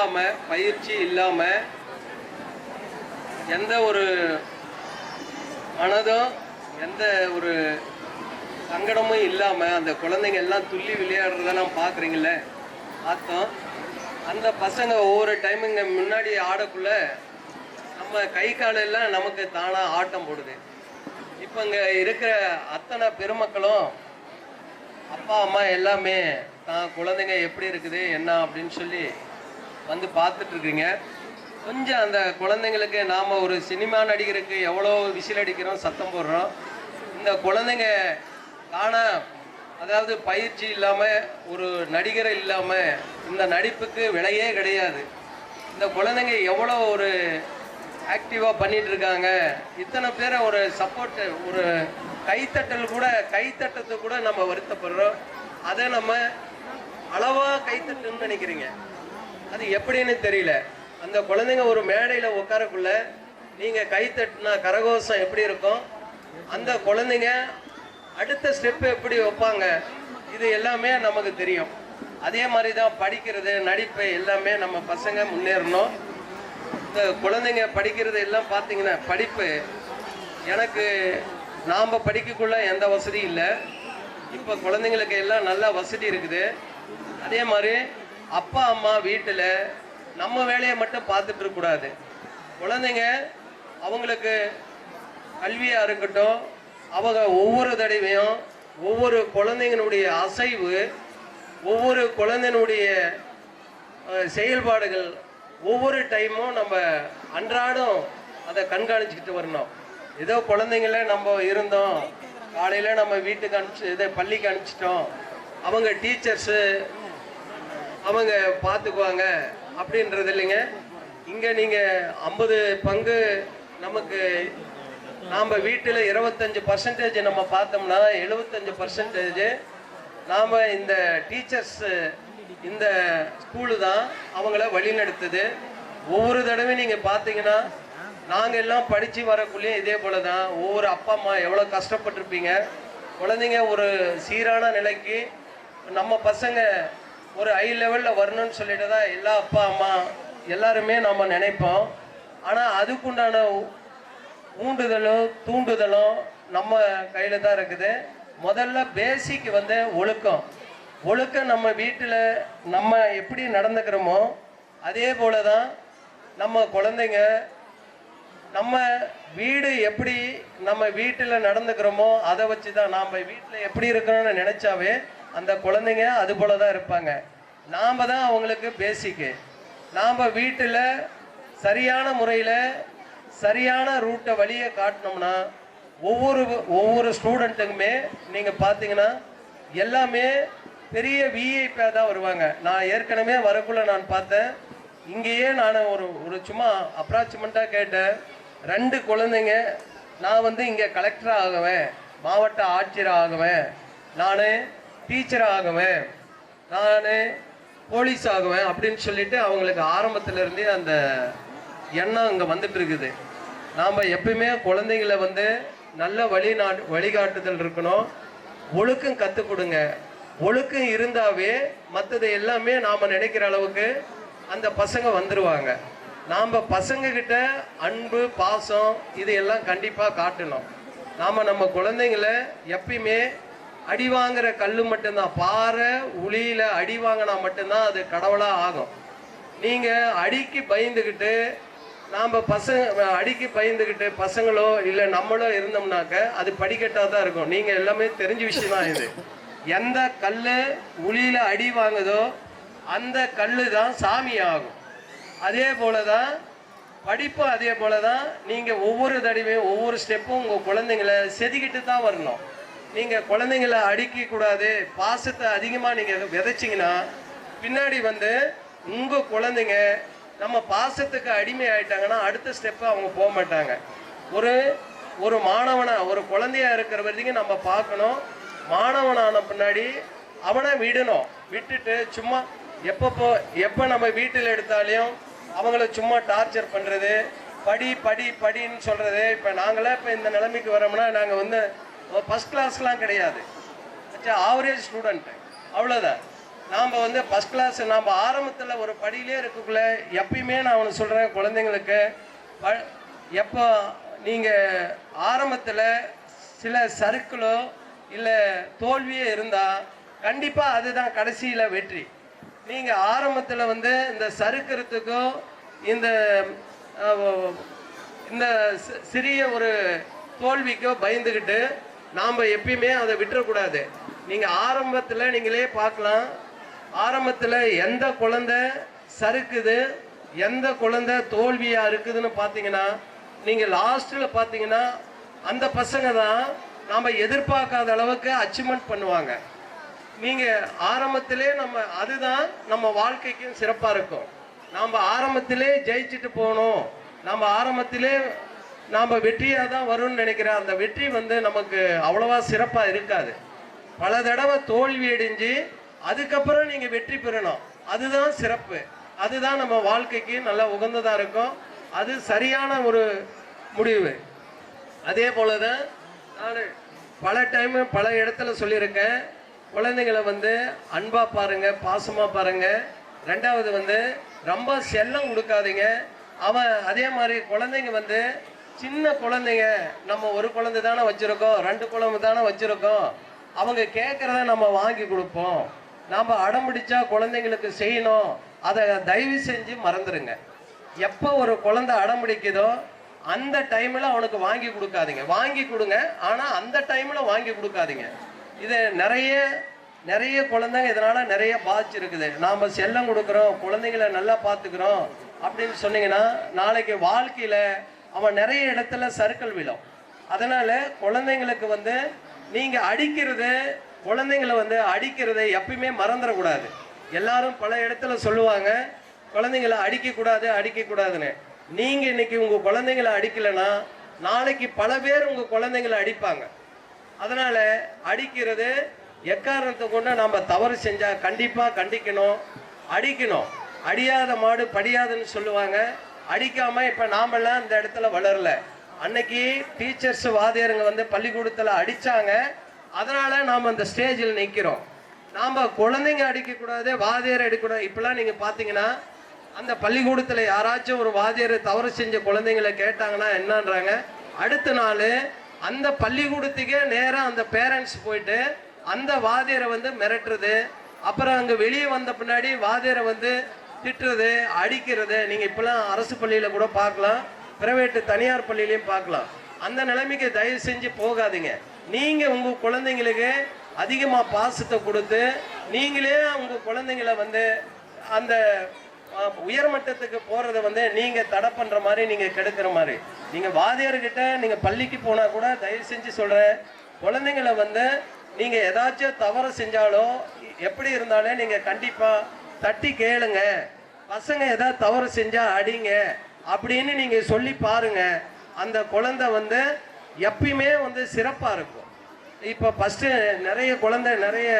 இல்லாமல், பயிற்சி இல்லாமல், எந்த ஒரு மனதும் எந்த ஒரு சங்கடமும் இல்லாமல் அந்த குழந்தைங்க எல்லாம் துள்ளி விளையாடுறதெல்லாம் பார்க்குறீங்கள, பார்த்தோம். அந்த பசங்க ஒவ்வொரு டைமும் இங்கே முன்னாடி ஆடக்குள்ள நம்ம கை காலெல்லாம் நமக்கு தானாக ஆட்டம் போடுது. இப்போ இங்கே இருக்கிற அத்தனை பெருமக்களும் அப்பா அம்மா எல்லாமே தான் குழந்தைங்க எப்படி இருக்குது என்ன அப்படின்னு சொல்லி வந்து பார்த்துட்ருக்குறீங்க. கொஞ்சம் அந்த குழந்தைங்களுக்கு நாம் ஒரு சினிமா நடிகருக்கு எவ்வளோ விசில் அடிக்கிறோம், சத்தம் போடுறோம். இந்த குழந்தைங்க காண, அதாவது பயிற்சி இல்லாமல், ஒரு நடிகரை இல்லாமல் இந்த நடிப்புக்கு விலையே கிடையாது. இந்த குழந்தைங்க எவ்வளோ ஒரு ஆக்டிவாக பண்ணிகிட்டு இருக்காங்க. இத்தனை பேரை ஒரு சப்போர்ட்டு, ஒரு கைத்தட்டத்துக்கு கூட நம்ம வருத்தப்படுறோம். அதை நம்ம அளவாக கைத்தட்டுன்னு நினைக்கிறீங்க. அது எப்படின்னு தெரியல. அந்த குழந்தைங்க ஒரு மேடையில் உட்காரக்குள்ள நீங்கள் கைத்தட்டினா கரகோஷம் எப்படி இருக்கும், அந்த குழந்தைங்க அடுத்த ஸ்டெப்பு எப்படி வைப்பாங்க, இது எல்லாமே நமக்கு தெரியும். அதே மாதிரி தான் படிக்கிறது, நடிப்பு எல்லாமே நம்ம பசங்க முன்னேறணும். இந்த குழந்தைங்க படிக்கிறது எல்லாம் பார்த்தீங்கன்னா, படிப்பு எனக்கு நாம் படிக்கக்குள்ள எந்த வசதியும் இல்லை. இப்போ குழந்தைங்களுக்கு எல்லாம் நல்ல வசதி இருக்குது. அதே மாதிரி அப்பா அம்மா வீட்டில் நம்ம வேலையை மட்டும் பார்த்துட்டு இருக்கக்கூடாது. குழந்தைங்க அவங்களுக்கு கல்வியாக இருக்கட்டும், அவங்க ஒவ்வொரு தடவையும் ஒவ்வொரு குழந்தைங்களுடைய அசைவு, ஒவ்வொரு குழந்தைனுடைய செயல்பாடுகள் ஒவ்வொரு டைமும் நம்ம அன்றாடம் அதை கண்காணிச்சுக்கிட்டு வரணும். ஏதோ குழந்தைங்கள நம்ம இருந்தோம், காலையில் நம்ம வீட்டுக்கு இதை பள்ளிக்கு அனுப்பிச்சிட்டோம், அவங்க டீச்சர்ஸு அவங்க பார்த்துக்குவாங்க அப்படின்றது இல்லைங்க. இங்கே நீங்கள் 50 பங்கு நமக்கு நாம் வீட்டில் 25% நம்ம பார்த்தோம்னா 75% நாம் இந்த டீச்சர்ஸு, இந்த ஸ்கூலு தான் அவங்கள வழிநடத்துது. ஒவ்வொரு தடவையும் நீங்கள் பார்த்தீங்கன்னா, நாங்கள் எல்லாம் படித்து வரக்குள்ளேயும் இதே போல தான். ஒவ்வொரு அப்பா அம்மா எவ்வளோ கஷ்டப்பட்டிருப்பீங்க. குழந்தைங்க ஒரு சீரான நிலைக்கு நம்ம பசங்க ஒரு ஹை லெவலில் வரணும்னு சொல்லிட்டு தான் எல்லா அப்பா அம்மா எல்லாருமே நம்ம நினைப்போம். ஆனால் அதுக்குண்டான ஊண்டுதலும் தூண்டுதலும் நம்ம கையில் தான் இருக்குது. முதல்ல பேசிக் வந்து ஒழுக்கம் நம்ம வீட்டில் நம்ம எப்படி நடந்துக்கிறோமோ அதே போல தான் நம்ம குழந்தைங்க, நம்ம வீடு எப்படி நம்ம வீட்டில் நடந்துக்கிறோமோ அதை வச்சு தான் நாம் வீட்டில் எப்படி இருக்கணும்னு நினச்சாவே அந்த குழந்தைங்க அது போல தான் இருப்பாங்க. நாம் தான் அவங்களுக்கு பேசிக்கு. நாம் வீட்டில் சரியான முறையில் சரியான ரூட்டை வழியை காட்டினோம்னா ஒவ்வொரு ஸ்டூடெண்ட்டுக்குமே நீங்கள் பார்த்தீங்கன்னா எல்லாமே பெரிய விஐபியாக தான் வருவாங்க. நான் ஏற்கனவே வரக்குள்ள நான் பார்த்தேன், இங்கேயே நான் ஒரு சும்மா அப்ராக்சிமெண்ட்டாக கேட்டேன். 2 குழந்தைங்க, நான் வந்து இங்கே கலெக்டராக ஆகுவேன், மாவட்ட ஆட்சியராக ஆகுவேன், நான் டீச்சராக ஆகுவேன், நான் போலீஸ் ஆகுவேன் அப்படின்னு சொல்லிட்டு அவங்களுக்கு ஆரம்பத்திலேருந்தே அந்த எண்ணம் இங்கே வந்துட்டு இருக்குது. நாம் எப்பயுமே குழந்தைங்களை வந்து நல்ல வழிகாட்டுதல் இருக்கணும். ஒழுக்கம் கற்றுக் கொடுங்க. ஒழுக்கம் இருந்தாவே மற்றது எல்லாமே நாம் நினைக்கிற அளவுக்கு அந்த பசங்க வந்துடுவாங்க. நாம் பசங்கக்கிட்ட அன்பு பாசம் இது எல்லாம் கண்டிப்பாக காட்டணும். நாம் நம்ம குழந்தைங்களை எப்பயுமே அடி வாங்குற கல் மட்டும்தான், பாறை உளியில் அடி வாங்கினா மட்டும்தான் அது கடவுளாக ஆகும். நீங்கள் அடிக்கு பயந்துக்கிட்டு அடிக்கு பயந்துக்கிட்டு பசங்களோ இல்லை நம்மளோ இருந்தோம்னாக்க அது படிக்கட்டாக தான் இருக்கும். நீங்கள் எல்லாமே தெரிஞ்ச விஷயம் தான் இது. எந்த கல் உளியில் அடி வாங்குதோ அந்த கல் தான் சாமி ஆகும். அதே போல தான் படிப்பும் அதே போல தான். நீங்கள் ஒவ்வொரு தடவையும் ஒவ்வொரு ஸ்டெப்பும் உங்கள் குழந்தைங்களை செதுக்கிட்டு தான் வரணும். நீங்கள் குழந்தைங்களை அடிக்கக்கூடாது. பாசத்தை அதிகமாக நீங்கள் விதைச்சிங்கன்னா பின்னாடி வந்து உங்கள் குழந்தைங்க நம்ம பாசத்துக்கு அடிமை ஆகிட்டாங்கன்னா அடுத்த ஸ்டெப்பு அவங்க போக மாட்டாங்க. ஒரு மாணவனை, ஒரு குழந்தையா இருக்கிற வரைக்கும் நம்ம பார்க்கணும். மாணவனான பின்னாடி அவனை விடணும். விட்டுட்டு சும்மா எப்போ நம்ம வீட்டில் எடுத்தாலையும் அவங்கள சும்மா டார்ச்சர் பண்ணுறது, படின்னு சொல்கிறது. இப்போ நாங்களாம் இப்போ இந்த நிலைமைக்கு வரோம்னா நாங்கள் வந்து ஃபஸ்ட் கிளாஸ்லாம் கிடையாது, ஆவரேஜ் ஸ்டூடெண்ட்டு, அவ்வளோதான். நாம் வந்து ஃபஸ்ட் கிளாஸ் நாம் ஆரம்பத்தில் ஒரு படியிலே இருக்கக்குள்ள எப்பயுமே நான் அவனு சொல்கிறேன் குழந்தைங்களுக்கு எப்போ நீங்கள் ஆரம்பத்தில் சில சறுக்களோ இல்லை தோல்வியே இருந்தால் கண்டிப்பாக அதுதான் கடைசியில் வெற்றி. நீங்கள் ஆரம்பத்தில் வந்து இந்த சறுக்கிறதுக்கோ இந்த இந்த சிறிய ஒரு தோல்விக்கோ பயந்துக்கிட்டு நாம் எப்பயுமே அதை விட்டுறக்கூடாது. நீங்கள் ஆரம்பத்தில் நீங்களே பார்க்கலாம், ஆரம்பத்தில் எந்த குழந்தை சறுக்குது, எந்த குழந்தை தோல்வியாக இருக்குதுன்னு பார்த்தீங்கன்னா, நீங்கள் லாஸ்ட்டில் பார்த்தீங்கன்னா அந்த பசங்க தான் நாம் எதிர்பார்க்காத அளவுக்கு அச்சீவ்மெண்ட் பண்ணுவாங்க. நீங்கள் ஆரம்பத்திலே அதுதான் நம்ம வாழ்க்கைக்கும் சிறப்பாக இருக்கும். நாம் ஆரம்பத்திலே ஜெயிச்சுட்டு போகணும், நம்ம ஆரம்பத்திலே நாம் வெற்றியாக தான் வரும்னு நினைக்கிற அந்த வெற்றி வந்து நமக்கு அவ்வளோவா சிறப்பாக இருக்காது. பல தடவை தோல்வி அடைஞ்சு அதுக்கப்புறம் நீங்கள் வெற்றி பெறணும். அதுதான் சிறப்பு, அதுதான் நம்ம வாழ்க்கைக்கு நல்லா உகந்ததாக இருக்கும். அது சரியான ஒரு முடிவு. அதே போல தான் நான் பல டைமு பல இடத்துல சொல்லியிருக்கேன், குழந்தைங்களை வந்து அன்பாக பாருங்கள், பாசமாக பாருங்கள். ரெண்டாவது வந்து ரொம்ப செல்லம் கொடுக்காதீங்க. அவன் அதே மாதிரி குழந்தைங்க வந்து சின்ன குழந்தைங்க, நம்ம ஒரு குழந்தை தானே வச்சுருக்கோம், 2 குழந்தை தானே வச்சுருக்கோம், அவங்க கேட்குறத நம்ம வாங்கி கொடுப்போம். நாம் அடம் பிடிச்சா குழந்தைங்களுக்கு செய்யணும், அதை தயவு செஞ்சு மறந்துடுங்க. எப்போ ஒரு குழந்தை அடம் பிடிக்குதோ அந்த டைமில் அவனுக்கு வாங்கி கொடுக்காதீங்க. வாங்கி கொடுங்க, ஆனால் அந்த டைமில் வாங்கி கொடுக்காதீங்க. இது நிறைய குழந்தைங்க இதனால் நிறைய பாதிச்சிருக்குது. நாம் செல்லம் கொடுக்குறோம், குழந்தைங்களை நல்லா பார்த்துக்கிறோம் அப்படின்னு சொன்னீங்கன்னா நாளைக்கு வாழ்க்கையில் அவன் நிறைய இடத்துல சறுக்கல் விழும். அதனால் குழந்தைங்களுக்கு வந்து நீங்கள் குழந்தைங்களை வந்து அடிக்கிறதை எப்பயுமே மறந்துடக்கூடாது. எல்லாரும் பல இடத்துல சொல்லுவாங்க குழந்தைங்களை அடிக்கக்கூடாதுன்னு. நீங்கள் இன்னைக்கு உங்கள் குழந்தைங்களை அடிக்கலைன்னா நாளைக்கு பல பேர் உங்கள் குழந்தைங்களை அடிப்பாங்க. அதனால் அடிக்கிறது எக்காரணத்தை கொண்டு நம்ம தவறு செஞ்சால் கண்டிப்பாக கண்டிக்கணும், அடிக்கணும். அடியாத மாடு படியாதுன்னு சொல்லுவாங்க. அடிக்காமல் இப்போ நாமெல்லாம் இந்த இடத்துல வளரல. அன்னைக்கு டீச்சர்ஸ் வாத்தியாருங்க வந்து பள்ளிக்கூடத்தில் அடித்தாங்க, அதனால் நாம் அந்த ஸ்டேஜில் நிற்கிறோம். நாம் குழந்தைங்க அடிக்கக்கூடாது, வாத்தியார் அடிக்கக்கூடாது. இப்போலாம் நீங்கள் பார்த்தீங்கன்னா அந்த பள்ளிக்கூடத்தில் யாராச்சும் ஒரு வாத்தியார் தவறு செஞ்ச குழந்தைங்களை கேட்டாங்கன்னா என்னன்றாங்க, அடுத்த நாள் அந்த பள்ளிக்கூடத்துக்கே நேராக அந்த பேரண்ட்ஸ் போயிட்டு அந்த வாத்தியாரை வந்து மிரட்டுறது, அப்புறம் அங்கே வெளியே வந்த பின்னாடி வாத்தியாரை வந்து திட்டுறது, அடிக்கிறது. நீங்கள் இப்போலாம் அரசு பள்ளியில் கூட பார்க்கலாம், பிரைவேட்டு தனியார் பள்ளியிலையும் பார்க்கலாம். அந்த நிலைமைக்கு தயவு செஞ்சு போகாதீங்க. நீங்கள் உங்கள் குழந்தைங்களுக்கு அதிகமாக பாசத்தை கொடுத்து நீங்களே உங்கள் குழந்தைங்களை வந்து அந்த உயர்மட்டத்துக்கு போகிறத வந்து நீங்கள் தடை பண்ணுற மாதிரி, நீங்கள் கெடுக்கிற மாதிரி. நீங்கள் வாத்தியார்கிட்ட நீங்கள் பள்ளிக்கு போனால் கூட தயவு செஞ்சு சொல்கிறேன், குழந்தைங்களை வந்து நீங்கள் ஏதாச்சும் தவறு செஞ்சாலோ எப்படி இருந்தாலும் நீங்கள் கண்டிப்பாக தட்டி கேளுங்க. பசங்க ஏதாவது தவறு செஞ்சால் அடிங்க அப்படின்னு நீங்கள் சொல்லி பாருங்கள். அந்த குழந்தை வந்து எப்பயுமே வந்து சிறப்பாக இருக்கும். இப்போ ஃபஸ்ட்டு நிறைய குழந்தை நிறைய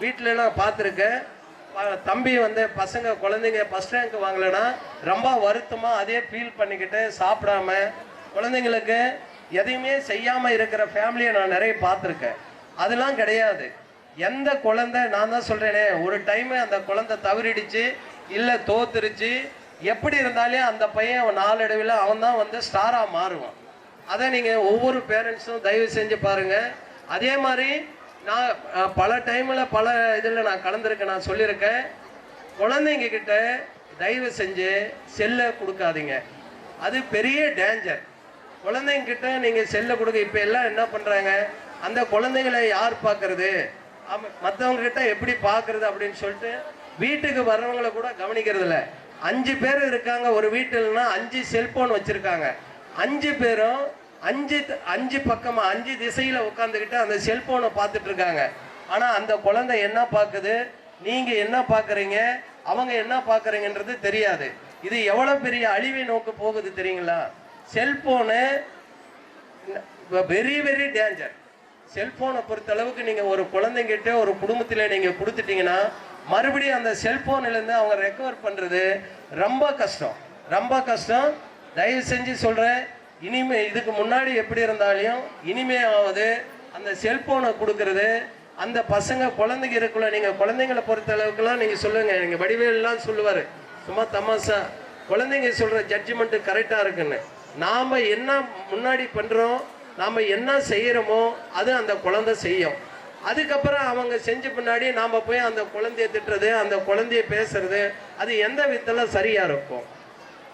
வீட்டிலலாம் பார்த்துருக்கேன், தம்பி வந்து பசங்க குழந்தைங்க ஃபஸ்ட் ரேங்க் வாங்கலைன்னா ரொம்ப வருத்தமாக அதே ஃபீல் பண்ணிக்கிட்டு சாப்பிடாம குழந்தைங்களுக்கு எதையுமே செய்யாமல் இருக்கிற ஃபேமிலியை நான் நிறைய பார்த்துருக்கேன். அதெல்லாம் கிடையாது. எந்த குழந்தை, நான் தான் சொல்கிறேனே, ஒரு டைமு அந்த குழந்தை தவறிடுச்சு இல்லை தோத்துருச்சு, எப்படி இருந்தாலே அந்த பையன் அவன் நாளடைவில் அவன் தான் வந்து ஸ்டாராக மாறுவான். அதை நீங்கள் ஒவ்வொரு பேரண்ட்ஸும் தயவு செஞ்சு பாருங்கள். அதே மாதிரி நான் பல டைமில் பல இதில் நான் கலந்துருக்கேன், நான் சொல்லியிருக்கேன், குழந்தைங்க கிட்ட தயவு செஞ்சு செல்லை கொடுக்காதீங்க. அது பெரிய டேஞ்சர். குழந்தைங்க கிட்ட நீங்கள் செல்லை கொடுக்க, இப்போ எல்லாம் என்ன பண்ணுறாங்க, அந்த குழந்தைங்களை யார் பார்க்கறது, மற்றவங்க கிட்ட எப்படி பார்க்கறது அப்படின்னு சொல்லிட்டு வீட்டுக்கு வர்றவங்களை கூட கவனிக்கிறது இல்லை. 5 பேர் இருக்காங்க ஒரு வீட்டில்னா 5 செல்போன் வச்சுருக்காங்க. 5 பேரும் 5 பக்கமாக 5 திசையில் உட்காந்துக்கிட்டு அந்த செல்போனை பார்த்துட்டு இருக்காங்க. ஆனால் அந்த குழந்தை என்ன பார்க்குது, நீங்கள் என்ன பார்க்குறீங்க, அவங்க என்ன பார்க்குறீங்கன்றது தெரியாது. இது எவ்வளோ பெரிய அழிவை நோக்க போகுது தெரியுங்களா? Cellphone very very danger. செல்போனை பொறுத்தளவுக்கு நீங்கள் ஒரு குழந்தைங்கிட்ட ஒரு குடும்பத்தில் நீங்கள் கொடுத்துட்டீங்கன்னா மறுபடியும் அந்த செல்போனிலேருந்து அவங்க ரெக்கவர் பண்ணுறது ரொம்ப கஷ்டம். தயவு செஞ்சு சொல்கிறேன், இனிமே இதுக்கு முன்னாடி எப்படி இருந்தாலும் இனிமையாவது அந்த செல்போனை கொடுக்கறது அந்த பசங்க குழந்தைங்க இருக்குள்ள, நீங்கள் குழந்தைங்களை பொறுத்த அளவுக்குலாம் நீங்கள் சொல்லுங்கள். நீங்கள் வடிவேலாம் சொல்லுவார் சும்மா தமாசா, குழந்தைங்க சொல்கிற ஜட்ஜ்மெண்ட்டு கரெக்டாக இருக்குன்னு. நாம் என்ன முன்னாடி பண்ணுறோம், நாம் என்ன செய்கிறோமோ அது அந்த குழந்தை செய்யும். அதுக்கப்புறம் அவங்க செஞ்ச பின்னாடி நாம் போய் அந்த குழந்தைய திட்டுறது, அந்த குழந்தைய பேசுறது, அது எந்த விதத்தில் சரியாக இருக்கும்?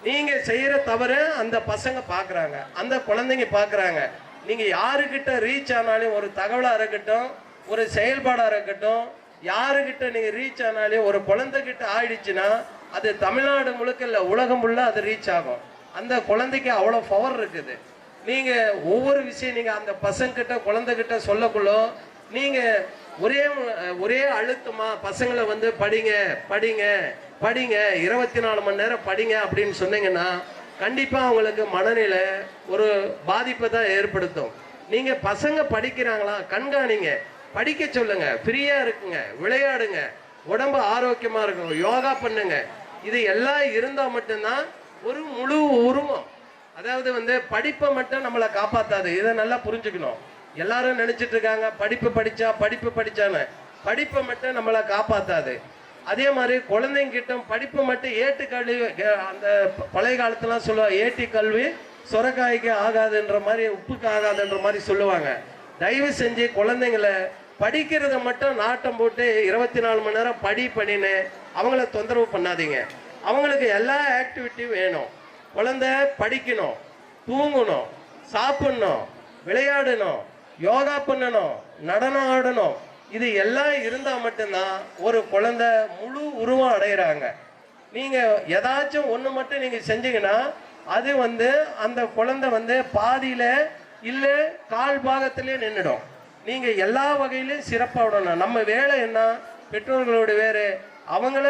நீங்கள் செய்கிற தவறு அந்த பசங்க பார்க்குறாங்க, அந்த குழந்தைங்க பார்க்குறாங்க. நீங்கள் யாருக்கிட்ட ரீச் ஆனாலும், ஒரு தகவலாக இருக்கட்டும், ஒரு செயல்பாடாக இருக்கட்டும், யாருக்கிட்ட நீங்கள் ரீச் ஆனாலும், ஒரு குழந்தைகிட்ட ஆயிடுச்சுன்னா அது தமிழ்நாடு முழுக்க இல்லை, உலகம் ஃபுல்லாக அது ரீச் ஆகும். அந்த குழந்தைக்கு அவ்வளோ பவர் இருக்குது. நீங்கள் ஒவ்வொரு விஷயம் நீங்கள் அந்த பசங்கிட்ட குழந்தைகிட்ட சொல்லக்குள்ள நீங்கள் ஒரே அழுத்தமாக பசங்களை வந்து படிங்க படிங்க படிங்க 24 மணி நேரம் படிங்க அப்படின்னு சொன்னீங்கன்னா கண்டிப்பாக அவங்களுக்கு மனநிலை ஒரு பாதிப்பை தான் ஏற்படுத்தும். நீங்கள் பசங்க படிக்கிறாங்களா கண்காணிங்க, படிக்க சொல்லுங்க, ஃப்ரீயாக இருக்குங்க, விளையாடுங்க, உடம்பு ஆரோக்கியமாக இருக்குங்க, யோகா பண்ணுங்க. இது எல்லாம் இருந்தால் மட்டும்தான் ஒரு முழு உருவம். அதாவது வந்து படிப்பை மட்டும் நம்மளை காப்பாற்றாது, இதை நல்லா புரிஞ்சுக்கணும். எல்லாரும் நினைச்சிட்டு இருக்காங்க படிப்பு படிச்சான்னு. படிப்பை மட்டும் நம்மளை காப்பாற்றாது. அதே மாதிரி குழந்தைங்கிட்ட படிப்பு மட்டும் ஏட்டு கல்வி, அந்த பழைய காலத்துலாம் சொல்லுவாங்க ஏட்டி கல்வி சொரக்காய்க்கு ஆகாதுன்ற மாதிரி, உப்புக்கு ஆகாதுன்ற மாதிரி சொல்லுவாங்க. தயவு செஞ்சு குழந்தைங்களை படிக்கிறத மட்டும் நாட்டம் போட்டு 24 மணி நேரம் படின்னு அவங்கள தொந்தரவு பண்ணாதீங்க. அவங்களுக்கு எல்லா ஆக்டிவிட்டியும் வேணும். குழந்தை படிக்கணும், தூங்கணும், சாப்பிடணும், விளையாடணும், யோகா பண்ணணும், நடனம் ஆடணும். இது எல்லாம் இருந்தால் மட்டும்தான் ஒரு குழந்தை முழு உருவம் அடைகிறாங்க. நீங்கள் ஏதாச்சும் ஒன்று மட்டும் நீங்கள் செஞ்சீங்கன்னா அது வந்து அந்த குழந்தை வந்து பாதியில் இல்லை கால் பாகத்திலே நின்றுடும். நீங்கள் எல்லா வகையிலையும் சிறப்பாக விடணும். நம்ம வேலை என்ன, பெற்றோர்களோட வேறு அவங்கள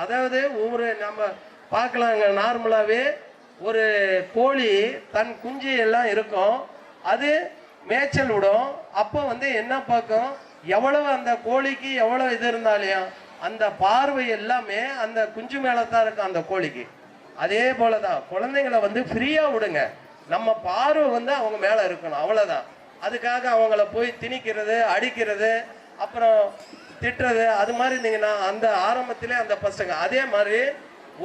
அதாவது ஒவ்வொரு நம்ம பார்க்கலாங்க. நார்மலாகவே ஒரு கோழி தன் குஞ்சு எல்லாம் இருக்கும், அது மேய்ச்சல் விடும். அப்போ வந்து என்ன பார்க்கும், எவ்வளவு அந்த கோழிக்கு எவ்வளோ இது இருந்தாலையும் அந்த பார்வை எல்லாமே அந்த குஞ்சு மேலே தான் இருக்கும் அந்த கோழிக்கு. அதே போல தான் குழந்தைங்களை வந்து ஃப்ரீயாக விடுங்க, நம்ம பார்வை வந்து அவங்க மேலே இருக்கணும், அவ்வளோதான். அதுக்காக அவங்கள போய் திணிக்கிறது, அடிக்கிறது, அப்புறம் திட்டுறது, அது மாதிரி இருந்தீங்கன்னா அந்த ஆரம்பத்திலே அந்த பசங்க. அதே மாதிரி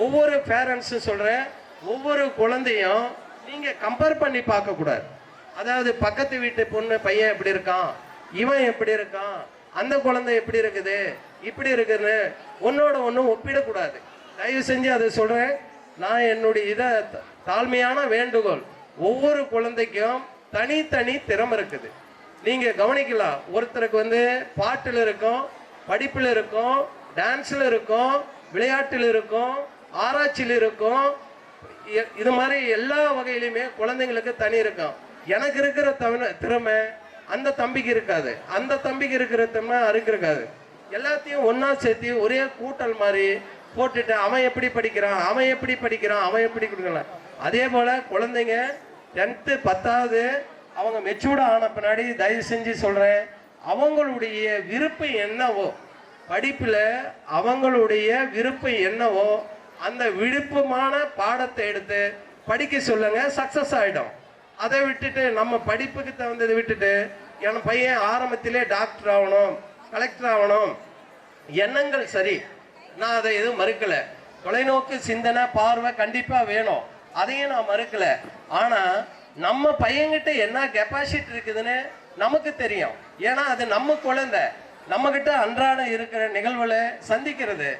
ஒவ்வொரு பேரண்ட்ஸும் சொல்கிறேன், ஒவ்வொரு குழந்தையும் நீங்கள் கம்பேர் பண்ணி பார்க்கக்கூடாது. அதாவது பக்கத்து வீட்டு பொண்ணு பையன் எப்படி இருக்கான், இவன் எப்படி இருக்கான், அந்த குழந்தை எப்படி இருக்குது, இப்படி இருக்குன்னு ஒன்னோட ஒன்றும் ஒப்பிடக்கூடாது. தயவு செஞ்சு அதை சொல்கிறேன். நான் என்னுடைய இதை தாழ்மையான வேண்டுகோள், ஒவ்வொரு குழந்தைக்கும் தனித்தனி திறமை இருக்குது. நீங்கள் கவனிக்கலாம், ஒருத்தருக்கு வந்து பாட்டில் இருக்கும், படிப்பில் இருக்கும், டான்ஸில் இருக்கும், விளையாட்டில் இருக்கும், ஆராய்ச்சியில் இருக்கும். இது மாதிரி எல்லா வகையிலுமே குழந்தைங்களுக்கு தனி இருக்கும். எனக்கு இருக்கிற திறமை அந்த தம்பிக்கு இருக்காது, அந்த தம்பிக்கு இருக்கிற திறமை அதுக்கு இருக்காது. எல்லாத்தையும் ஒன்றா சேர்த்து ஒரே கூட்டல் மாதிரி போட்டுட்டு அவன் எப்படி படிக்கிறான், அவன் எப்படி படிக்கிறான், அவன் எப்படி கொடுக்கலாம். அதே போல் குழந்தைங்க 10th 10வது அவங்க மெச்சூர்டாக ஆன பின்னாடி தயவு செஞ்சு சொல்கிறேன், அவங்களுடைய விருப்பம் என்னவோ படிப்பில், அவங்களுடைய விருப்பம் என்னவோ அந்த விருப்பமான பாடத்தை எடுத்து படிக்க சொல்லுங்க, சக்ஸஸ் ஆகிடும். அதை விட்டுட்டு நம்ம படிப்புக்கு தகுந்ததை விட்டுட்டு என் பையன் ஆரம்பத்திலே டாக்டர் ஆகணும், கலெக்டர் ஆகணும், எண்ணங்கள் சரி, நான் அதை எதுவும் மறுக்கலை. தொலைநோக்கு சிந்தனை பார்வை கண்டிப்பாக வேணும், அதையும் நான் மறுக்கலை. ஆனால் நம்ம பையன்கிட்ட என்ன கெப்பாசிட்டி இருக்குதுன்னு நமக்கு தெரியும். ஏன்னா அது நம்ம குழந்தை, நம்மக்கிட்ட அன்றாடம் இருக்கிற நிகழ்வுகளை சந்திக்கிறது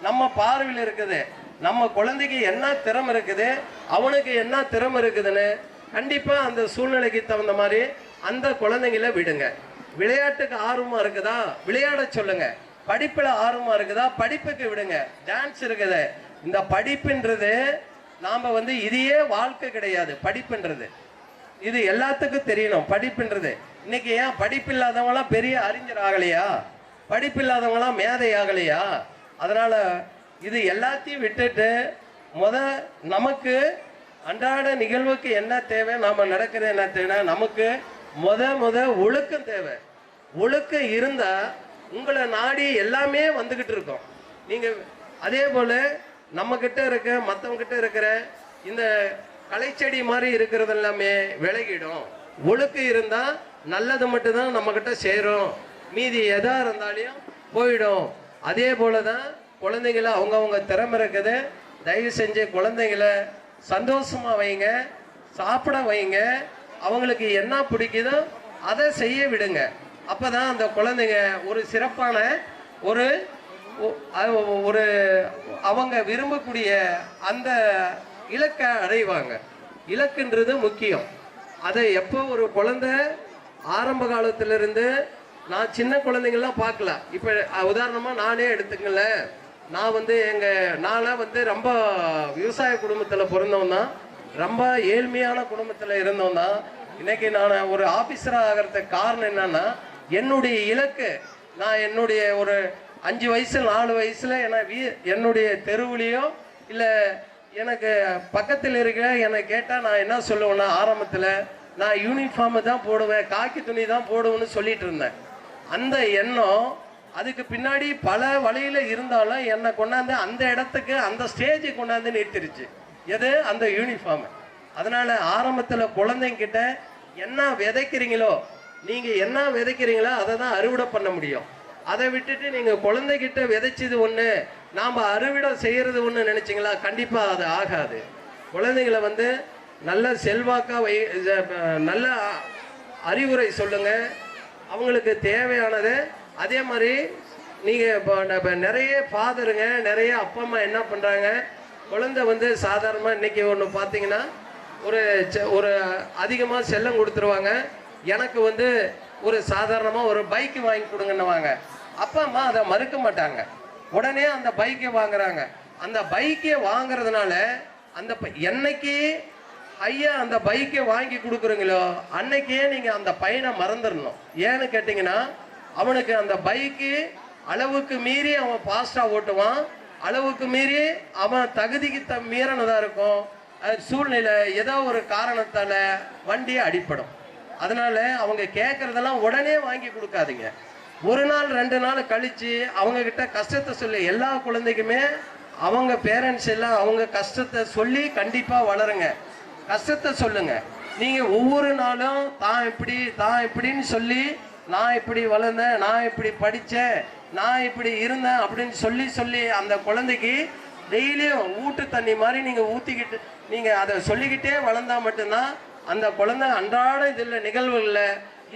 நம்ம பார்வையில் இருக்குது. நம்ம குழந்தைக்கு என்ன திறமை இருக்குது, அவனுக்கு என்ன திறமை இருக்குதுன்னு கண்டிப்பாக அந்த சூழ்நிலைக்கு தகுந்த மாதிரி அந்த குழந்தைங்கள விடுங்க. விளையாட்டுக்கு ஆர்வமாக இருக்குதா விளையாட சொல்லுங்க, படிப்பில் ஆர்வமாக இருக்குதா படிப்புக்கு விடுங்க. டான்ஸ் இருக்குது, இந்த படிப்புன்றது நாம் வந்து இதையே வாழ்க்கை கிடையாது. படிப்புன்றது இது எல்லாத்துக்கும் தெரியணும். படிப்புன்றது இன்னைக்கு ஏன் படிப்பு இல்லாதவங்களாம் பெரிய அறிஞர் ஆகலையா, படிப்பு இல்லாதவங்களாம் மேதை ஆகலையா? அதனால் இது எல்லாத்தையும் விட்டுட்டு நமக்கு அன்றாட நிகழ்வுக்கு என்ன தேவை, நாம் நடக்கிறது என்ன தேவை, நமக்கு ஒழுக்கம் தேவை. ஒழுக்கம் இருந்தால் உங்களை நாடி எல்லாமே வந்துக்கிட்டு இருக்கோம். நீங்கள் அதே போல் நம்மக்கிட்ட இருக்க மற்றவங்கிட்ட இருக்கிற இந்த களைச்செடி மாதிரி இருக்கிறது எல்லாமே விலகிடும். ஒழுக்கம் இருந்தால் நல்லது மட்டும்தான் நம்மக்கிட்ட சேரும். மீதி எதா இருந்தாலும் போயிடும். அதே போல தான் குழந்தைங்களை அவங்கவுங்க திறமை இருக்குது. தயவு செஞ்சு குழந்தைங்களை சந்தோஷமா வைங்க, சாப்பிட வைங்க, அவங்களுக்கு என்ன பிடிக்குதோ அதை செய்ய விடுங்க. அப்பதான் அந்த குழந்தைங்க ஒரு சிறப்பான ஒரு ஒரு அவங்க விரும்பக்கூடிய அந்த இலக்கை அடைவாங்க. இலக்குன்றது முக்கியம். அதை எப்போ ஒரு குழந்தை ஆரம்ப காலத்திலிருந்து, நான் சின்ன குழந்தைங்கள்லாம் பார்க்கல. இப்போ உதாரணமாக நானே எடுத்துக்கல. நான் நான்லாம் ரொம்ப விவசாய குடும்பத்தில் பிறந்தவன் தான், ரொம்ப ஏழ்மையான குடும்பத்தில் இருந்தவன் தான். இன்னைக்கு நான் ஒரு ஆஃபீஸராக ஆகிறதுக்கு காரணம் என்னன்னா, என்னுடைய இலக்கு, நான் என்னுடைய ஒரு 5 வயசு 4 வயசுல என்னுடைய தெருவுலையோ இல்லை எனக்கு பக்கத்தில் இருக்கிற என்னை கேட்டால் நான் என்ன சொல்லுவேன்னா, ஆரம்பத்தில் நான் யூனிஃபார்மை தான் போடுவேன், காக்கி துணி தான் போடுவேன்னு சொல்லிட்டு இருந்தேன். அந்த எண்ணம் அதுக்கு பின்னாடி பல வழியில் இருந்தாலும் என்னை கொண்டாந்து அந்த இடத்துக்கு, அந்த ஸ்டேஜுக்கு கொண்டாந்து நிறுத்திருச்சு. எது? அந்த யூனிஃபார்ம். அதனால ஆரம்பத்தில் குழந்தைங்கிட்ட என்ன விதைக்கிறீங்களோ, நீங்கள் என்ன விதைக்கிறீங்களோ அதை தான் அறுவடை பண்ண முடியும். அதை விட்டுட்டு நீங்கள் குழந்தைகிட்ட விதைச்சது ஒன்று, நாம் அறுவடை செய்கிறது ஒன்று நினச்சிங்களா, கண்டிப்பாக அது ஆகாது. குழந்தைகளை நல்ல செல்வாக்காக நல்ல அறிவுரை சொல்லுங்கள், அவங்களுக்கு தேவையானது. அதே மாதிரி நீங்கள் இப்போ நிறைய ஃபாதருங்க, நிறைய அப்பா அம்மா என்ன பண்ணுறாங்க, குழந்தை சாதாரணமாக இன்றைக்கி ஒன்று பார்த்தீங்கன்னா ஒரு அதிகமாக செல்லம் கொடுத்துருவாங்க. எனக்கு ஒரு சாதாரணமாக ஒரு பைக்கு வாங்கி கொடுங்கன்னுவாங்க. அப்பா அம்மா அதை மறுக்க மாட்டாங்க, உடனே அந்த பைக்கை வாங்குறாங்க. அந்த பைக்கை வாங்குறதுனால அந்த என்னைக்கு ஐயா அந்த பைக்கை வாங்கி கொடுக்குறீங்களோ அன்னைக்கே நீங்கள் அந்த பையனை மறந்துடணும். ஏன்னு கேட்டிங்கன்னா, அவனுக்கு அந்த பைக்கு அளவுக்கு மீறி அவன் ஃபாஸ்ட்டாக ஓட்டுவான், அளவுக்கு மீறி அவன் தகுதிக்கு மீறினதாக இருக்கும். சூழ்நிலை ஏதோ ஒரு காரணத்தால் வண்டியை அடிப்படும். அதனால அவங்க கேட்குறதெல்லாம் உடனே வாங்கி கொடுக்காதீங்க. 1 நாள் 2 நாள் கழித்து அவங்கக்கிட்ட கஷ்டத்தை சொல்லி, எல்லா குழந்தைக்குமே அவங்க பேரண்ட்ஸ் எல்லாம் அவங்க கஷ்டத்தை சொல்லி கண்டிப்பாக வளருங்க. கஷ்டத்தை சொல்லுங்க. நீங்கள் ஒவ்வொரு நாளும் தான் இப்படின்னு சொல்லி, நான் இப்படி வளர்ந்தேன், நான் இப்படி படித்தேன், நான் இப்படி இருந்தேன் அப்படின்னு சொல்லி அந்த குழந்தைக்கு டெய்லியும் ஊட்டு தண்ணி மாதிரி நீங்கள் ஊற்றிக்கிட்டு நீங்கள் அதை சொல்லிக்கிட்டே வளர்ந்தா மட்டும்தான் அந்த குழந்தை அன்றாட இதில் நிகழ்வுகளில்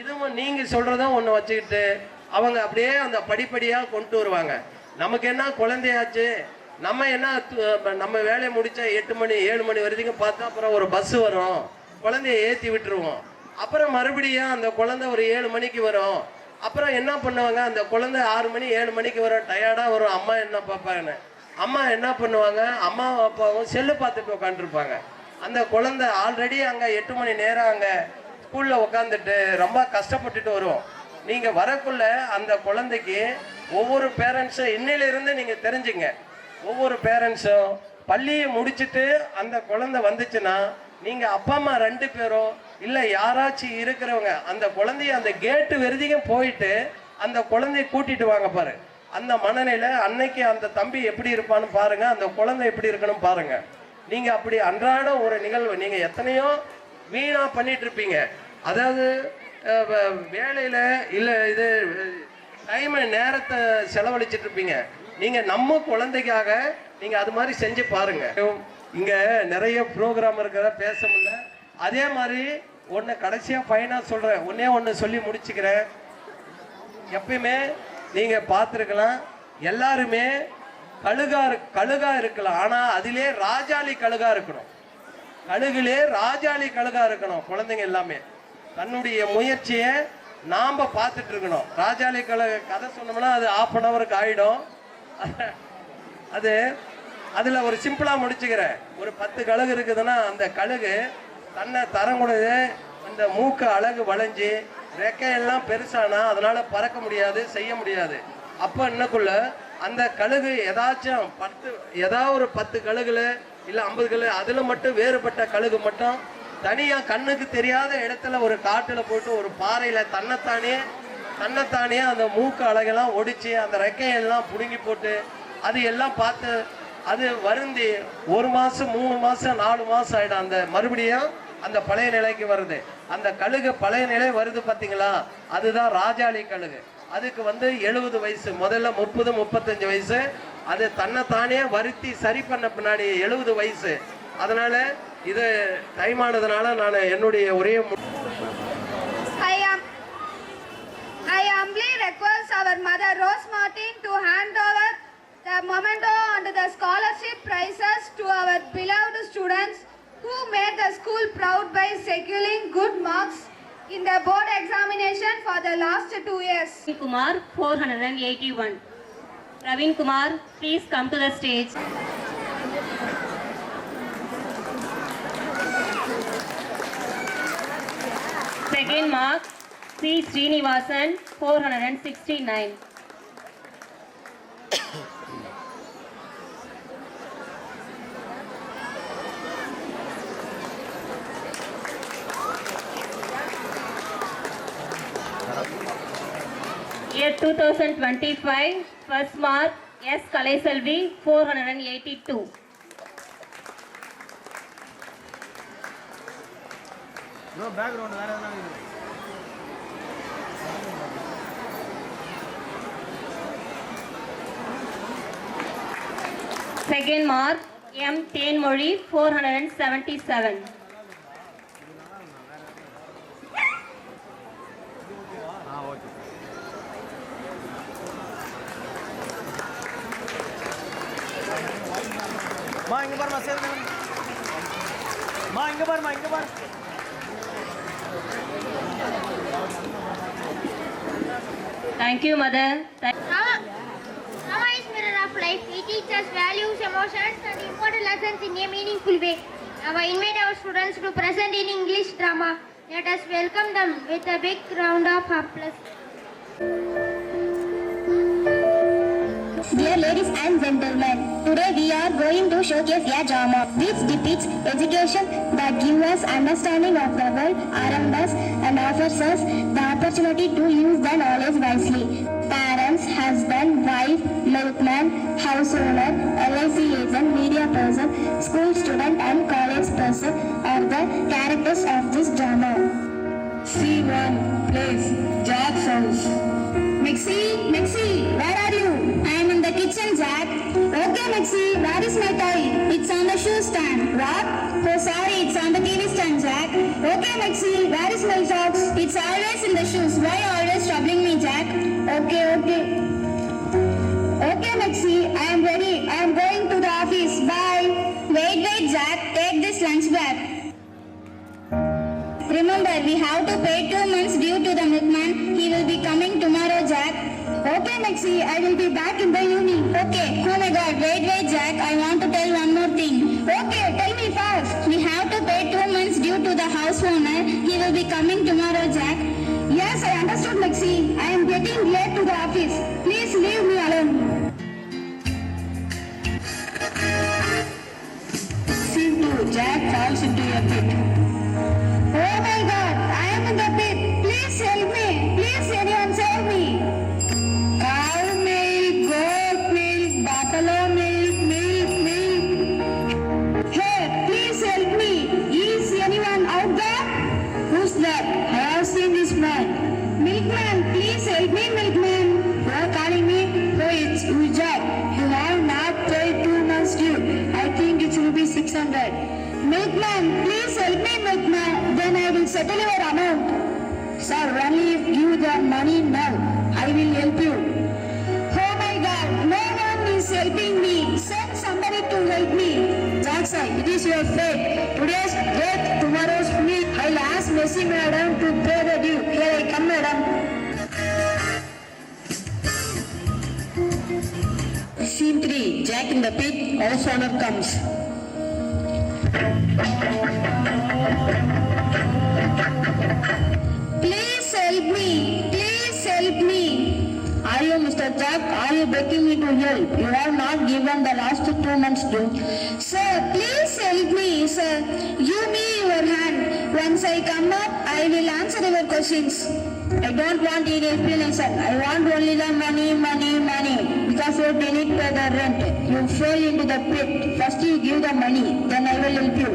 இதுவும் நீங்கள் சொல்கிறதும் ஒன்று வச்சுக்கிட்டு அவங்க அப்படியே அந்த படிப்படியாக கொண்டு வருவாங்க. நமக்கு என்ன குழந்தையாச்சு, நம்ம என்ன நம்ம வேலையை முடித்தா 8 மணி 7 மணி வரைக்கும் பார்த்தா அப்புறம் ஒரு பஸ்ஸு வரும், குழந்தைய ஏற்றி விட்டுருவோம். அப்புறம் மறுபடியும் அந்த குழந்தை ஒரு 7 மணிக்கு வரும். அப்புறம் என்ன பண்ணுவாங்க, அந்த குழந்தை 6 மணி 7 மணிக்கு வரும், டயர்டாக வரும். அம்மா என்ன பார்ப்பாங்கன்னு அம்மா என்ன பண்ணுவாங்க, அம்மா அப்பாவும் செல்லு பார்த்துட்டு உட்காந்துருப்பாங்க. அந்த குழந்தை ஆல்ரெடி அங்கே 8 மணி நேரம் அங்கே ஸ்கூலில் உட்காந்துட்டு ரொம்ப கஷ்டப்பட்டுட்டு வரும். நீங்கள் வரக்குள்ள அந்த குழந்தைக்கு ஒவ்வொரு பேரண்ட்ஸும் இன்னிலிருந்து நீங்கள் தெரிஞ்சுங்க. ஒவ்வொரு பேரண்ட்ஸும் பள்ளியை முடிச்சுட்டு அந்த குழந்தை வந்துச்சுன்னா நீங்கள் அப்பா அம்மா 2 பேரும் இல்லை யாராச்சும் இருக்கிறவங்க அந்த குழந்தைய அந்த கேட்டு வெறுதிக்கும் போயிட்டு அந்த குழந்தைய கூட்டிட்டு வாங்க பாரு. அந்த மனநிலை அன்னைக்கு அந்த தம்பி எப்படி இருப்பான்னு பாருங்க, அந்த குழந்தை எப்படி இருக்கணும் பாருங்க. நீங்க அப்படி அன்றாட ஒரு நிகழ்வு நீங்க எத்தனையோ வீணா பண்ணிட்டு இருப்பீங்க. அதாவது வேலையில இல்ல இது நேரத்தை செலவழிச்சிட்டு இருப்பீங்க. நீங்க நம்ம குழந்தைக்காக நீங்க அது மாதிரி செஞ்சு பாருங்க. இங்க நிறைய ப்ரோக்ராம் இருக்கிற பேச முடியல. அதே மாதிரி ஒன்று கடைசியா ஃபைனா சொல்றேன், ஒன்று சொல்லி முடிச்சுக்கிறேன். எப்பயுமே நீங்க பார்த்துருக்கலாம், எல்லாருமே கழுகா இருக்கலாம், ஆனா அதிலே ராஜாளி கழுகா இருக்கணும். கழுகுலே ராஜாளி கழுகா இருக்கணும். குழந்தைங்க எல்லாமே தன்னுடைய முயற்சியை நாம பார்த்துட்டு இருக்கணும். ராஜாளி கழுகு கதை சொன்னோம்னா அது 1/2 ஹவருக்கு ஆயிடும். அதுல ஒரு சிம்பிளா முடிச்சுக்கிறேன். ஒரு 10 கழுகு இருக்குதுன்னா அந்த கழுகு தன்னை தரங்குடையது, அந்த மூக்கு அழகு வளைஞ்சி ரெக்கையெல்லாம் பெருசானா அதனால பறக்க முடியாது, செய்ய முடியாது. அப்போ இன்னக்குள்ள அந்த கழுகு ஏதாச்சும் ஏதாவது ஒரு 10 கழுகுல இல்லை 50 கழுகு அதில் மட்டும் வேறுபட்ட கழுகு மட்டும் தனியாக கண்ணுக்கு தெரியாத இடத்துல ஒரு காட்டில் போட்டு ஒரு பாறையில் தன்னைத்தானே அந்த மூக்கு அழகெல்லாம் ஒடிச்சு அந்த ரெக்கையெல்லாம் பிடுங்கி போட்டு அது எல்லாம் பார்த்து அது வருந்தி 1 மாதம் 3 மாதம் 4 மாதம் ஆகிடும். அந்த மறுபடியும் அந்த பழைய நிலைக்கு வருது. அந்த கழுகு பழைய நிலை வருது பார்த்தீங்களா, அதுதான் ராஜாளி கழுகு. அதுக்கு வந்து 70 வயசு, முதல்ல 30 35 வயசு, அது தன்னைத்தானே வருத்தி சரி பண்ண பின்னாடி 70 வயசு. அதனால இது டைம் ஆனதுனால நான் என்னுடைய ஒரே I humbly request our mother Rose Martin to hand over the memento and the scholarship prizes to our beloved students who made the school proud by securing good marks in the board examination for the last 2 years. Kumar 481. Praveen Kumar, please come to the stage. Second mark C. Srinivasan 469. Year 2025, first mark S. Kalaiselvi 482. Bro background வேற எதனா இருக்குது? Second mark M. Tenmozhi 477. Okay. மா இங்க பாருமா, சேர்ந்து மா இங்க பாருமா, இங்க பாரு. Thank you, mother. Drama is mirror of life. It teaches values, emotions, and important lessons in a meaningful way. Now I invite our students to present in English drama. Let us welcome them with a big round of applause. Dear ladies and gentlemen, today we are going to showcase a drama which depicts education that gives us understanding of the world around us and offers us the opportunity to use the knowledge wisely. Parents, husband, wife, milkman, house owner, LIC agent, media person, school student and college person are the characters of this drama. C1 plays Jack's house. Maxie, where are you? I am in the kitchen, Jack. Okay, Maxie, where is my toy? It's on the shoe stand. What? Oh, sorry, it's on the TV stand, Jack. Okay, Maxie, where is my socks? It's always in the shoes. Why always troubling me, Jack? Okay. Okay, Maxie, I am ready. I am going to the office. Bye. Wait, Jack. Take this lunch bag. Remember, we have to pay 2 months due to the milkman. He will be coming tomorrow, Jack. Okay, Maxie, I will be back in the evening. Okay. Oh my God, wait, Jack. I want to tell one more thing. Okay, tell me fast. We have to pay 2 months due to the house owner. He will be coming tomorrow, Jack. Yes, I understood, Maxie. I am getting late to the office. Please leave me alone. Scene 2, Jack falls into a pit. Oh my God, I am in the pit. Please help me. Please, anyone save me. Cow milk, goat milk, buffalo milk. Hey, please help me. Is anyone out there? Who's that? I have seen this man. Milkman, please help me, milkman. You are calling me? Oh, it's Jack. You have not paid 2 months due. I think it will be 600. Milkman, please help me, milkman. Then I will settle your amount. Sir, only if you the money now, I will help you. Oh my God, no one is helping me. Send somebody to help me. Jackson, it is your fate. Today's death, tomorrow's meat. I'll ask Messi madam to pay the due. Here I come, madam. Scene 3, Jack in the pit, house owner comes. Please help me. Please help me. Are you Mr. Jack? Are you begging me to help? You have not given the last 2 months due. Sir, please help me, sir. Give me your hand. Once I come up, I will answer your questions. I don't want any explanation. I want only the money. Because you didn't pay the rent. You fell into the pit. First you give the money, then I will help you.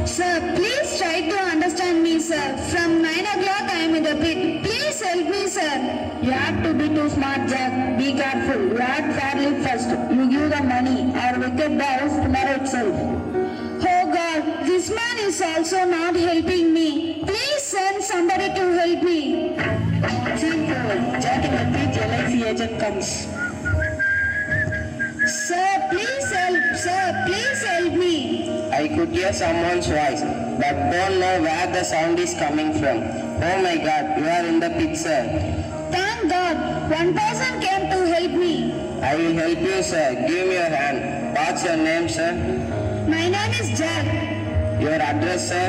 Sir, please try to understand me, sir. From 9 o'clock I am in the pit. Please help me, sir. You have to be too smart, Jack. Be careful. You act fairly first. You give the money. I will get the house tomorrow itself. Oh God, this man is also not helping me. Please send somebody to help me. Scene 4. Jack in the pit, LIC agent comes. Sir, please help. Sir, please help me. I could hear someone's voice, but don't know where the sound is coming from. Oh my God, you are in the pit, sir. Thank God, one person came to help me. I will help you, sir. Give me your hand. What's your name, sir? My name is Jack. Your address, sir?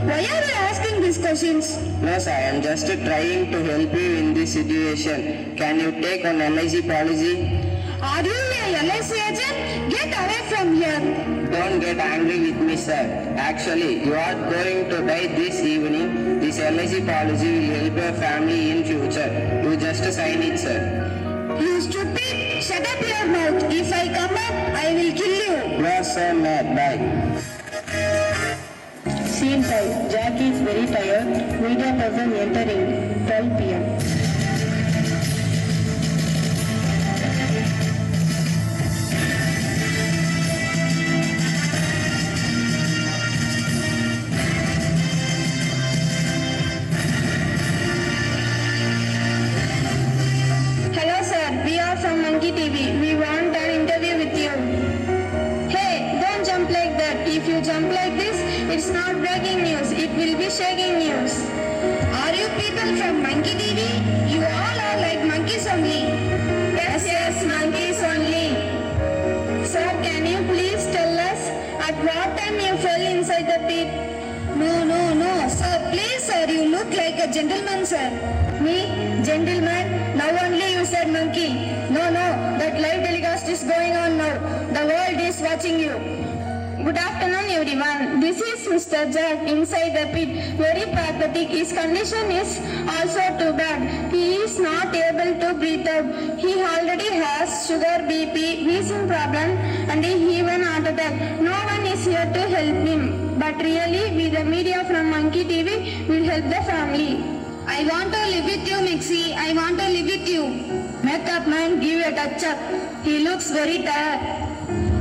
Why are you asking these questions? No, sir. I am just trying to help you in this situation. Can you take on LIC policy? Are you a LIC agent? Get away from here. Don't get angry with me, sir. Actually, you are going to die this evening. This LIC policy will help your family in future. You just sign it, sir. You stupid! Shut up your mouth. If I come up, I will kill you. Yes, sir, mad. Bye. Scene 5. Jack is very tired. Media person entering. 12 p.m. Hello sir, we are from Monkey TV. We want an interview with you. Hey, don't jump like that. If you jump like this, it's not breaking news. It will be shaking news. Are you people from Monkey TV? You all are like monkeys only. Yes, yes, monkeys only. Sir, can you please tell us at what time you fell inside the pit? No. Sir, please, sir, you look like a gentleman, sir. Me? Gentleman? Now only you said monkey. No, that live telecast is going on now. The world is watching you. Good afternoon, everyone. This is Mr. Jack inside the pit. Very pathetic. His condition is also too bad. He is not able to breathe out. He already has sugar, BP, wheezing problem, and even heart attack. No one is here to help him. But really, we the media from Monkey TV will help the family. I want to live with you, Mixie. I want to live with you. Make up, man. Give a touch up. He looks very tired.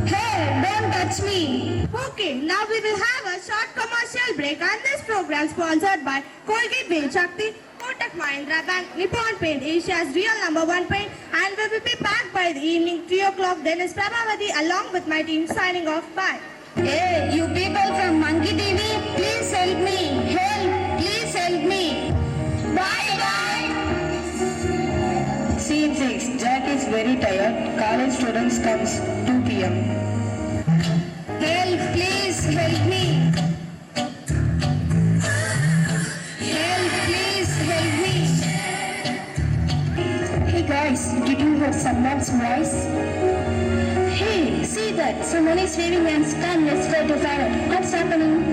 Hey, don't touch me. Okay, now we will have a short commercial break and this program sponsored by Colgate Paint Shakti, Kotak Mahindra Bank, Nippon Paint, Asia's real #1 paint, and we will be back by the evening 3 o'clock. Then is Prabhavati along with my team signing off. Bye. Hey, you people from Monkey TV, please help me. Help, please help me. Bye. Scene 6. Jack is very tired. College students comes. 2 p.m. Help, please help me. Help, please help me. Hey guys, did you hear someone's voice? Hey, see that? Someone is waving hands. Come, let's try to find it. What's happening?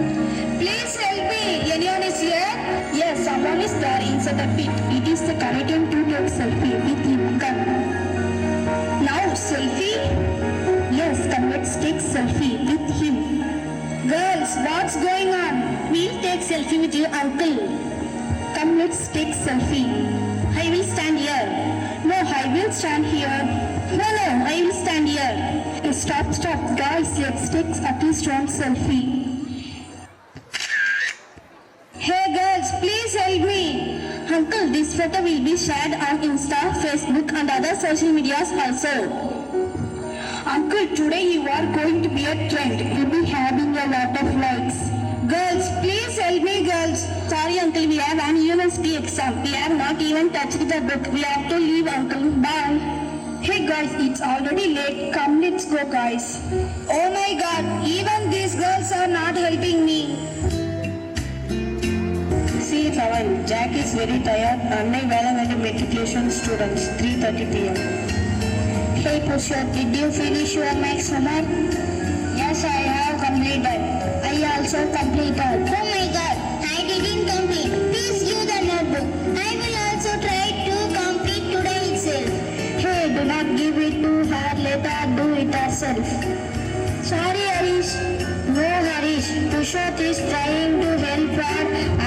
Please help me. Anyone is here? Yes, someone is there inside the pit. It is the Canadian to take selfie with him. Come. Now, selfie? Yes, come, let's take selfie with him. Girls, what's going on? We'll take selfie with your uncle. Come, let's take selfie. I will stand here. No, I will stand here. No, I will stand here. Hey, stop. Guys, let's take at least one selfie. Hey girls, please help me. Uncle, this photo will be shared on Insta, Facebook and other social medias also. Uncle, today you are going to be a trend. You'll be having a lot of likes. Girls, please help me, girls. Sorry, uncle, we have an university exam. We have not even touched the book. We have to leave, uncle. Bye. Hey guys, it's already late. Come, let's go, guys. Oh my God, even these girls are not helping me. Scene 7. Jack is very tired. Annai Velamani matriculation students. 3:30 p.m. Hey Pusha, did you finish your max homework? Yes, I have completed. I also completed. Oh my God, I didn't complete. Please give the notebook. I will also try to complete today itself. Hey, do not give it to her. Let her do it herself. Sorry, Harish. No, Harish. Pushot is trying to help her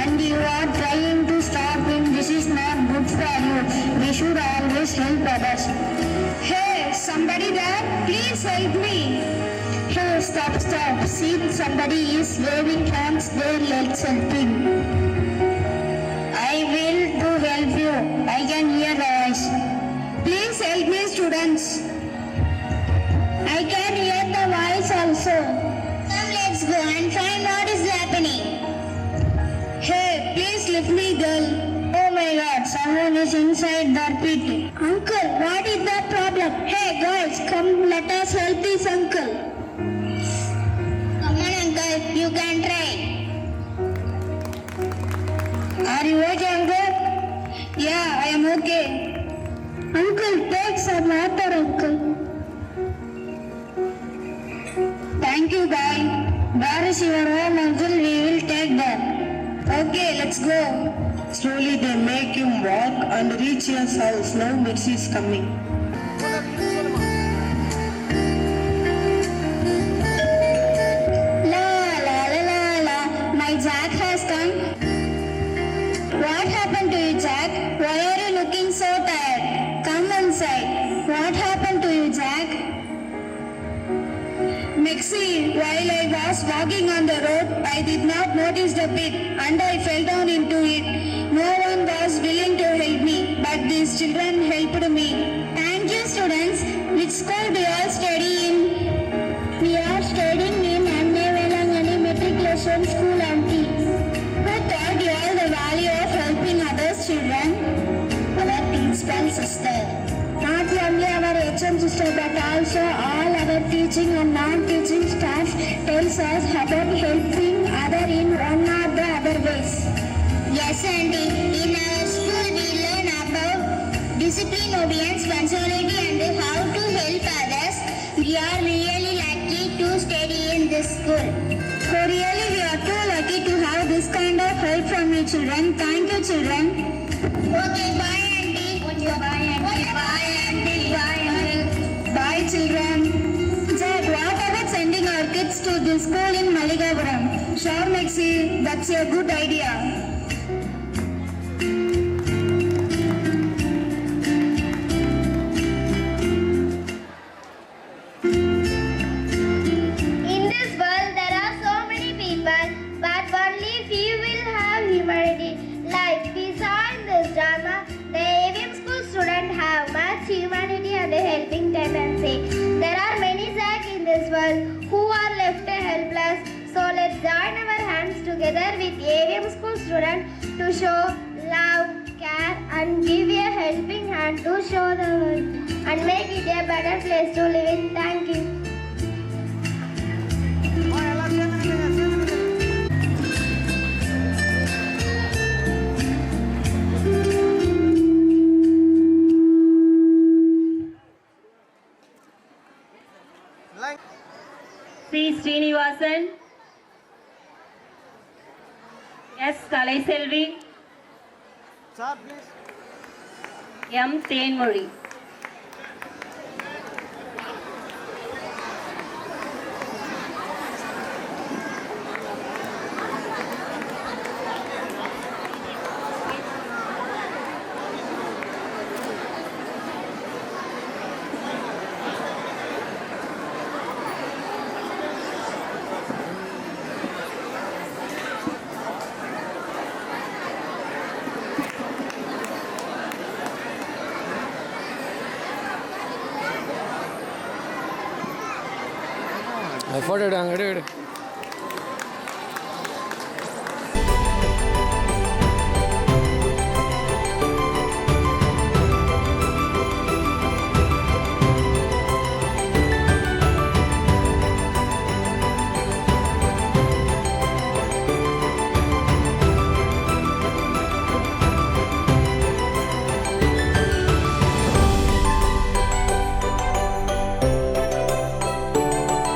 and you are trying to stop him. This is not good for you. We should always help others. Hey, somebody there? Please help me. Hey, stop. See, somebody is waving hands there. Let's help him. I will to help you. I can hear the voice. Please help me, students. I can hear the voice also. Come, let's go and find what is happening. Hey, please lift me, girl. Oh my God, someone is inside the pit. Uncle, what is the problem? Hey, girls, come, let us help this uncle. Come on, uncle, you can try. Are you okay, uncle? Yeah, I am okay. Uncle, take some water, uncle. Thank you, guy. Where is your home, uncle? We will take that. Okay, let's go. Slowly they make him walk and reach his house. Now Mercy is coming. La la la la la. My Jack has come. What happened to you, Jack? Why are you looking so tired? Come inside. What happened to you, Jack? Mexi, while I was walking on the road, I did not notice the pit and I fell down into it. No one was willing to help me, but these children helped me. Thank you, students. Which school do you all study in? We are studying in Anne Velangani Matriculation School, Auntie. Who taught you all the value of helping others, children? Our principal sister. Not only our HM sister but also all our teaching and non-teaching staff tells us about helping other in one or the other ways. Yes, auntie. In our school we learn about discipline, obedience, punctuality and how to help others. We are really lucky to study in this school. So really we are too lucky to have this kind of help from you children. Thank you, children. Okay, bye auntie. Okay, bye auntie. Bye auntie. Bye uncle. Bye children. Jack, what about sending our kids to this school in Maligapuram? Sure, Mexi, that's a good idea. In this world, there are so many people, but only few will have humanity. Like we saw in this drama, the AVM school students have much humanity and a helping tendency. There are many Zack in this world who are left helpless. So let's join our hands together with AVM school students to show love, care, and give a helping hand to show the world and make it a better place to live in. Thank you. C. Srinivasan, S. Kalaiselvi, Sir, please. M. Thenmozhi. Photo எடுவாங்க எடு